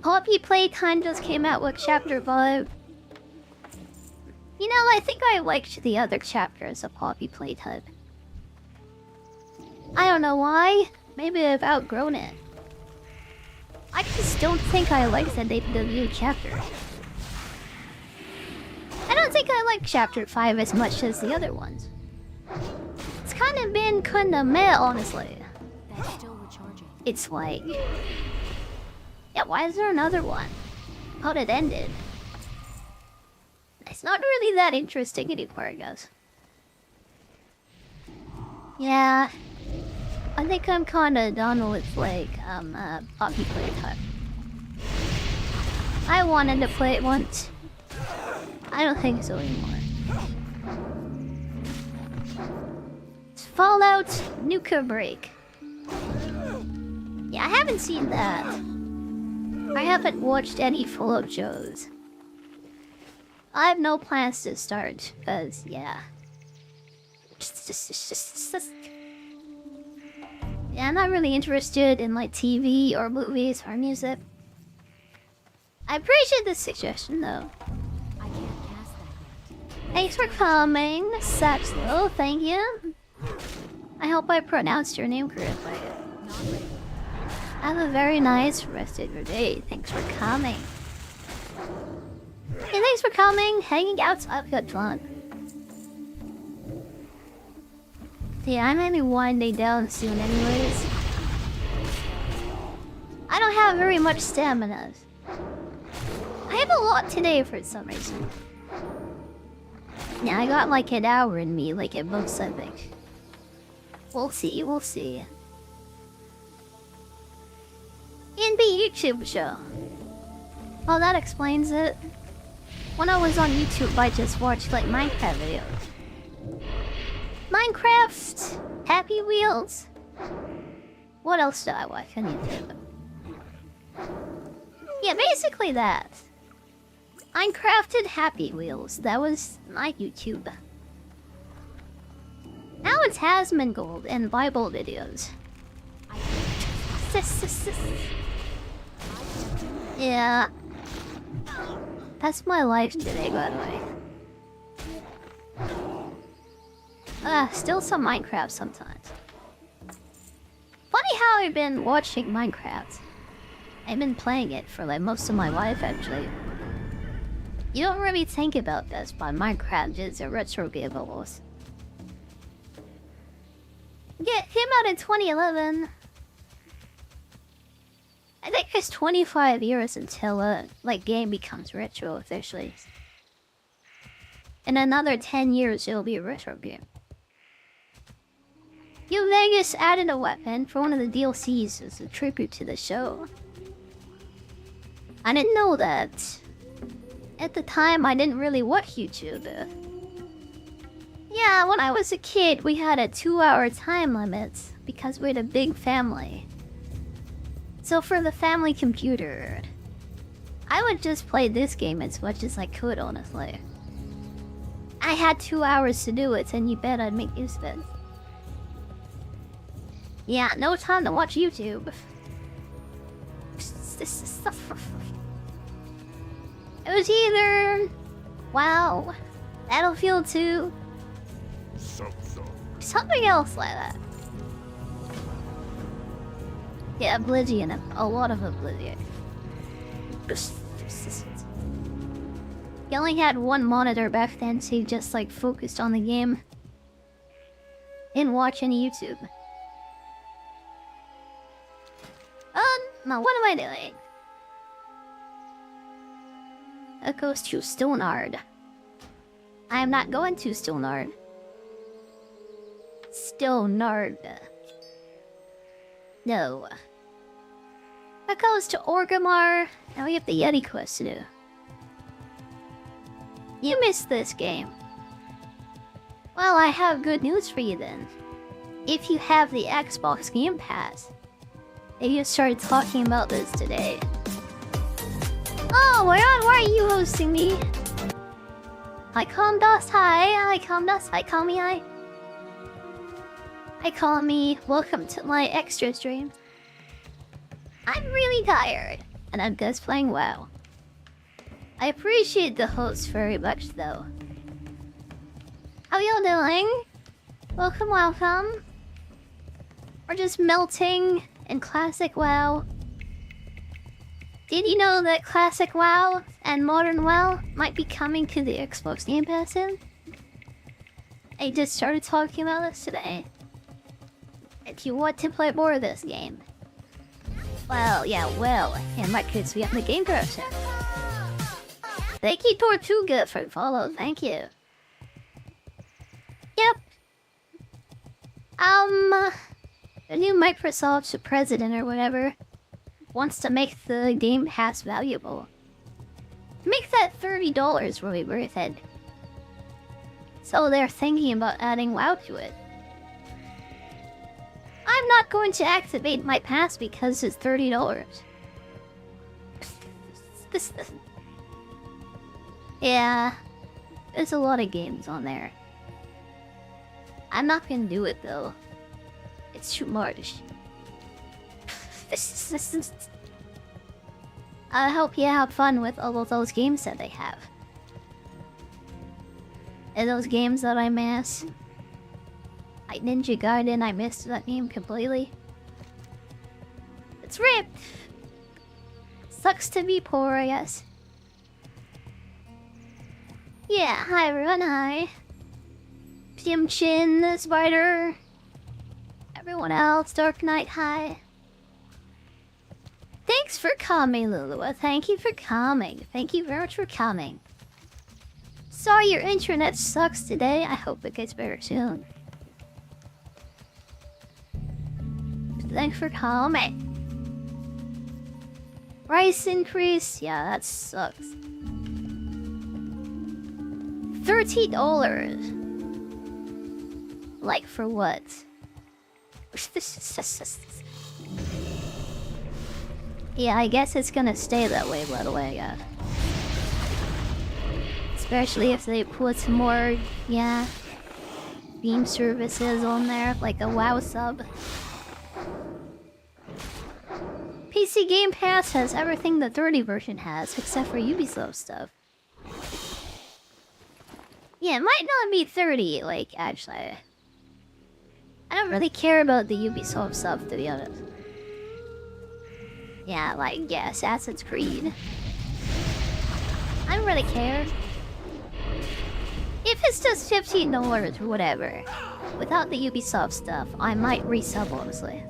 Poppy Playtime just came out with Chapter 5. You know, I think I liked the other chapters of Poppy Playtime. I don't know why. Maybe I've outgrown it. I just don't think I liked the new chapter. I don't think I like Chapter 5 as much as the other ones. It's kind of been kinda meh, honestly. That's still recharging. It's like... Yeah, why is there another one? How it ended. It's not really that interesting anymore, I guess. Yeah. I think I'm kinda done with, like, Poppy Playtime. I wanted to play it once. I don't think so anymore. It's Fallout Nuka Break. Yeah, I haven't seen that. I haven't watched any Fallout shows. I have no plans to start, because, yeah. Yeah, I'm not really interested in, like, TV or movies or music. I appreciate the suggestion, though. I can't cast that yet. Thanks for coming, Saxlo, thank you. I hope I pronounced your name correctly. Not ready. Have a very nice rest of your day. Thanks for coming. Hey, thanks for coming, hanging out. I've got fun. Yeah, I might be winding down soon anyways. I don't have very much stamina. I have a lot today for some reason. Yeah, I got like an hour in me, like at most, I think. We'll see, we'll see. In the YouTube show. Well, that explains it. When I was on YouTube, I just watched like Minecraft videos. Minecraft! Happy Wheels! What else did I watch on YouTube? Yeah, basically that. Minecraft and Happy Wheels. That was my YouTube. Now it's Hasmongold and Bible videos. Yeah. That's my life today, by the way. Still some Minecraft sometimes. Funny how I've been watching Minecraft. I've been playing it for like most of my life, actually. You don't really think about this, but Minecraft is a retro game almost. Yeah, it came out in 2011. I think it's 25 years until like game becomes retro officially. In another 10 years, it'll be a retro game. New Vegas added a weapon for one of the DLCs as a tribute to the show. I didn't know that. At the time, I didn't really watch YouTube. Yeah, when I was a kid, we had a 2-hour time limit because we had a big family. So for the family computer, I would just play this game as much as I could, honestly. I had 2 hours to do it, and you bet I'd make use of it. Yeah, no time to watch YouTube. It was either... WoW, Battlefield 2, something else like that. Yeah, Oblivion, a lot of Oblivion. He only had one monitor back then, so he just like focused on the game. Didn't watch any YouTube. Now what am I doing? It goes to Stonard. I am not going to Stonard. Stonard. No. That goes to Orgrimmar. Now we have the Yeti quest to do. You missed this game. Well, I have good news for you then. If you have the Xbox Game Pass, they just started talking about this today. Oh, why are you hosting me? Hi, Comdos, hi, Comdos, hi, call me, hi. Hi, call me, welcome to my extra stream. I'm really tired, and I'm just playing WoW. I appreciate the host very much, though. How y'all doing? Welcome, welcome. We're just melting in Classic WoW. Did you know that Classic WoW and Modern WoW might be coming to the Xbox Game Pass soon? I just started talking about this today. If you want to play more of this game. Well, yeah, well, it might just be on the Game Pass soon. Thank you, Tortuga, for the follow. Thank you. Yep. The new Microsoft's president or whatever wants to make the Game Pass valuable. Make that $30 really worth it. So they're thinking about adding WoW to it. I'm not going to activate my pass because it's $30. Yeah, there's a lot of games on there. I'm not gonna do it though. It's too much. I hope you have fun with all of those games that they have. And those games that I miss. Like Ninja Gaiden, I missed that game completely. It's ripped. Sucks to be poor, I guess. Yeah, hi everyone, hi. Chin, the Spider. Everyone else, Dark Knight, hi. Thanks for coming, Lulua. Thank you for coming. Thank you very much for coming. Sorry your internet sucks today. I hope it gets better soon. Thanks for comment. Price increase? Yeah, that sucks. $30. Like for what? Yeah, I guess it's gonna stay that way, by the way, yeah. Especially if they put some more, yeah, Beam services on there, like a WoW sub. PC Game Pass has everything the 30 version has, except for Ubisoft stuff. Yeah, it might not be 30, like, actually. I don't really care about the Ubisoft stuff, to be honest. Yeah, like, yeah, Assassin's Creed. I don't really care. If it's just $15 or whatever, without the Ubisoft stuff, I might resub, honestly.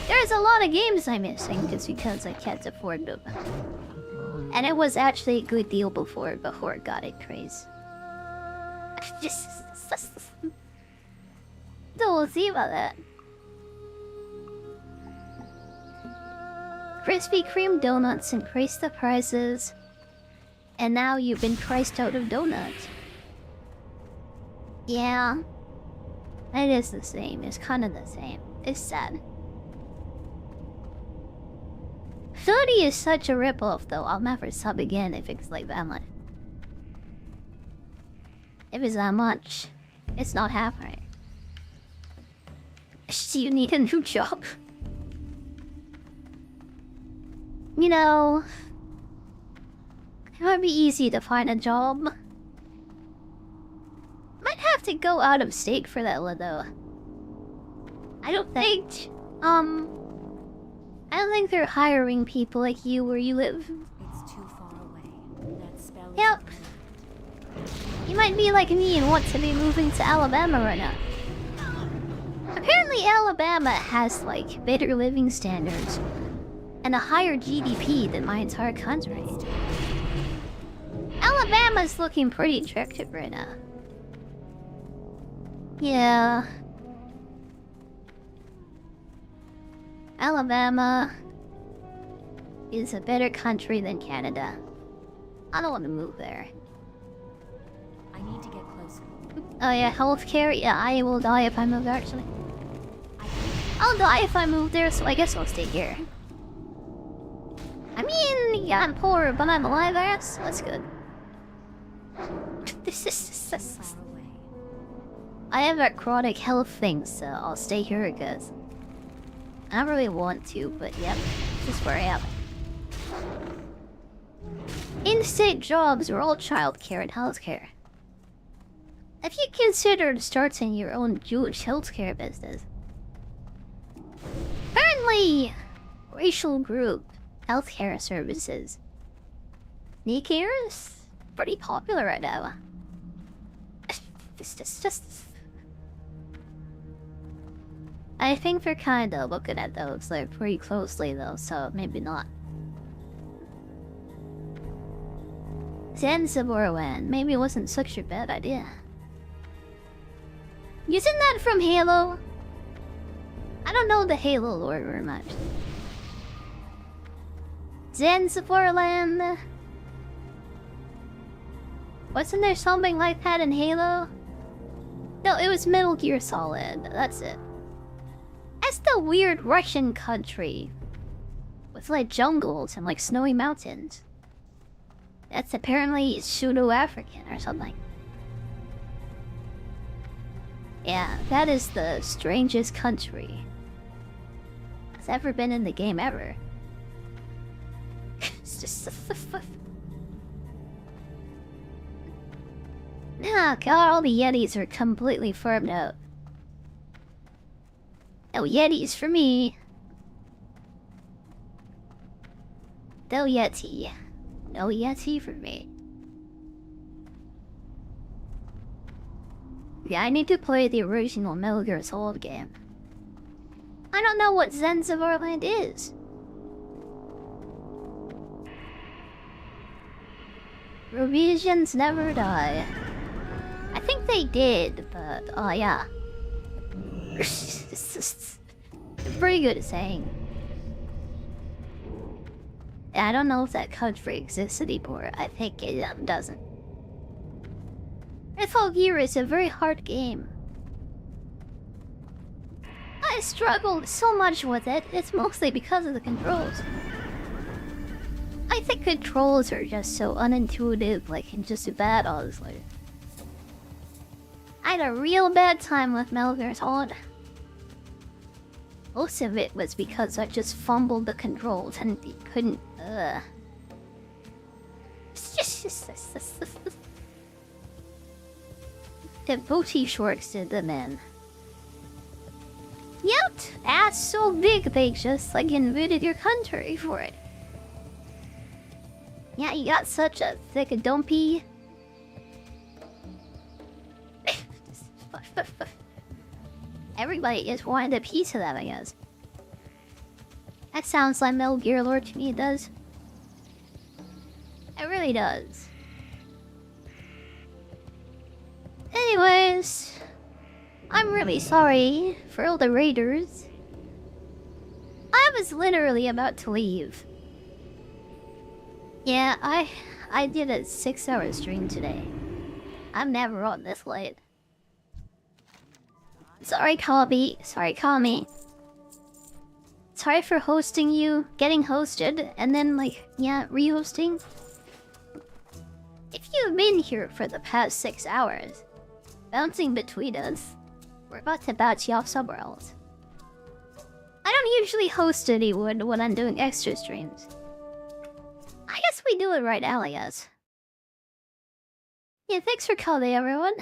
There's a lot of games I'm missing just because I can't afford them. And it was actually a good deal before it got it crazy. Just... Don't see about that. Krispy Kreme donuts increased the prices. And now you've been priced out of donuts. Yeah. It is the same. It's kind of the same. It's sad. 30 is such a ripoff, though. I'll never sub again if it's like that much. If it's that much, it's not happening. Do you need a new job? You know, it might be easy to find a job. Might have to go out of state for that one, though. I don't think they're hiring people like you where you live. It's too far away. That spell is Yep. You might be like me and want to be moving to Alabama right now. Apparently Alabama has like better living standards and a higher GDP than my entire country. Alabama's looking pretty attractive right now. Yeah. Alabama is a better country than Canada. I don't want to move there. I need to get closer. Oh yeah, healthcare? Yeah, I will die if I move there, actually. I'll die if I move there, so I guess I'll stay here. I mean, yeah, I'm poor, but I'm alive, I guess. That's good. This is... Far away. I have a chronic health thing, so I'll stay here, because... I don't really want to, but yep, this is where I am. In-state jobs are all childcare and healthcare. Have you considered starting your own Jewish healthcare business? Apparently, racial group healthcare services. Daycares? Pretty popular right now. Just... I think they're kinda looking at those like pretty closely though, so maybe not. Zanzibar land. Maybe it wasn't such a bad idea. Isn't that from Halo? I don't know the Halo lore very much. Zanzibar land. Wasn't there something like that in Halo? No, it was Metal Gear Solid. That's it. That's the weird Russian country with like jungles and like snowy mountains. That's apparently pseudo-African or something. Yeah, that is the strangest country that's ever been in the game ever. It's just... Nah, God, all the Yetis are completely farmed out. No Yetis for me. No Yeti. No Yeti for me. Yeah, I need to play the original Metal Gear Solid game. I don't know what Zanzibar land is. Revisions never die. I think they did, but oh yeah. It's pretty good at saying. I don't know if that country exists anymore. I think it doesn't. Metal Gear is a very hard game. I struggled so much with it. It's mostly because of the controls. I think controls are just so unintuitive, like, and just bad, honestly. I had a real bad time with Metal Gear Solid. Most of it was because I just fumbled the controls and couldn't, The booty shorts did them in. Yep, ass so big they just, like, invaded your country for it. Yeah, you got such a thick dumpy. Everybody just wanted a piece of that, I guess. That sounds like Metal Gear lore to me, it does. It really does. Anyways, I'm really sorry for all the raiders. I was literally about to leave. Yeah, I did a 6-hour stream today. I'm never on this late. Sorry, Colby. Sorry, Kami. Sorry for hosting you, getting hosted, and then, like, yeah, re-hosting. If you've been here for the past 6 hours, bouncing between us, we're about to bounce you off somewhere else. I don't usually host anyone when I'm doing extra streams. I guess we do it right now, I guess. Yeah, thanks for coming, everyone.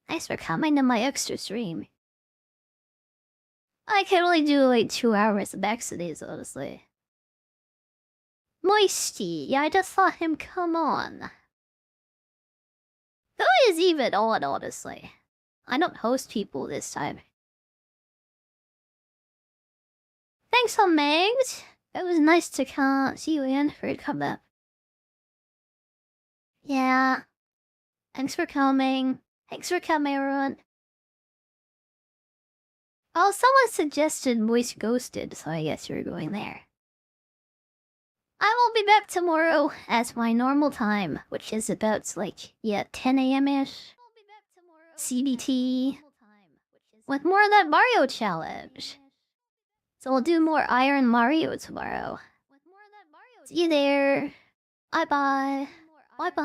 Thanks for coming to my extra stream. I can only do like 2 hours of extra days, honestly. Moisty, yeah, I just saw him come on. Who is even on, honestly? I don't host people this time. Thanks, Megs. It was nice to see you again for it come up. Yeah. Thanks for coming. Thanks for coming, everyone. Oh, someone suggested Moist Ghosted, so I guess you're going there. I will be back tomorrow at my normal time, which is about, like, yeah, 10 a.m.-ish. CBT. With more of that Mario challenge. So we'll do more Iron Mario tomorrow. See you there. Bye-bye. Bye-bye.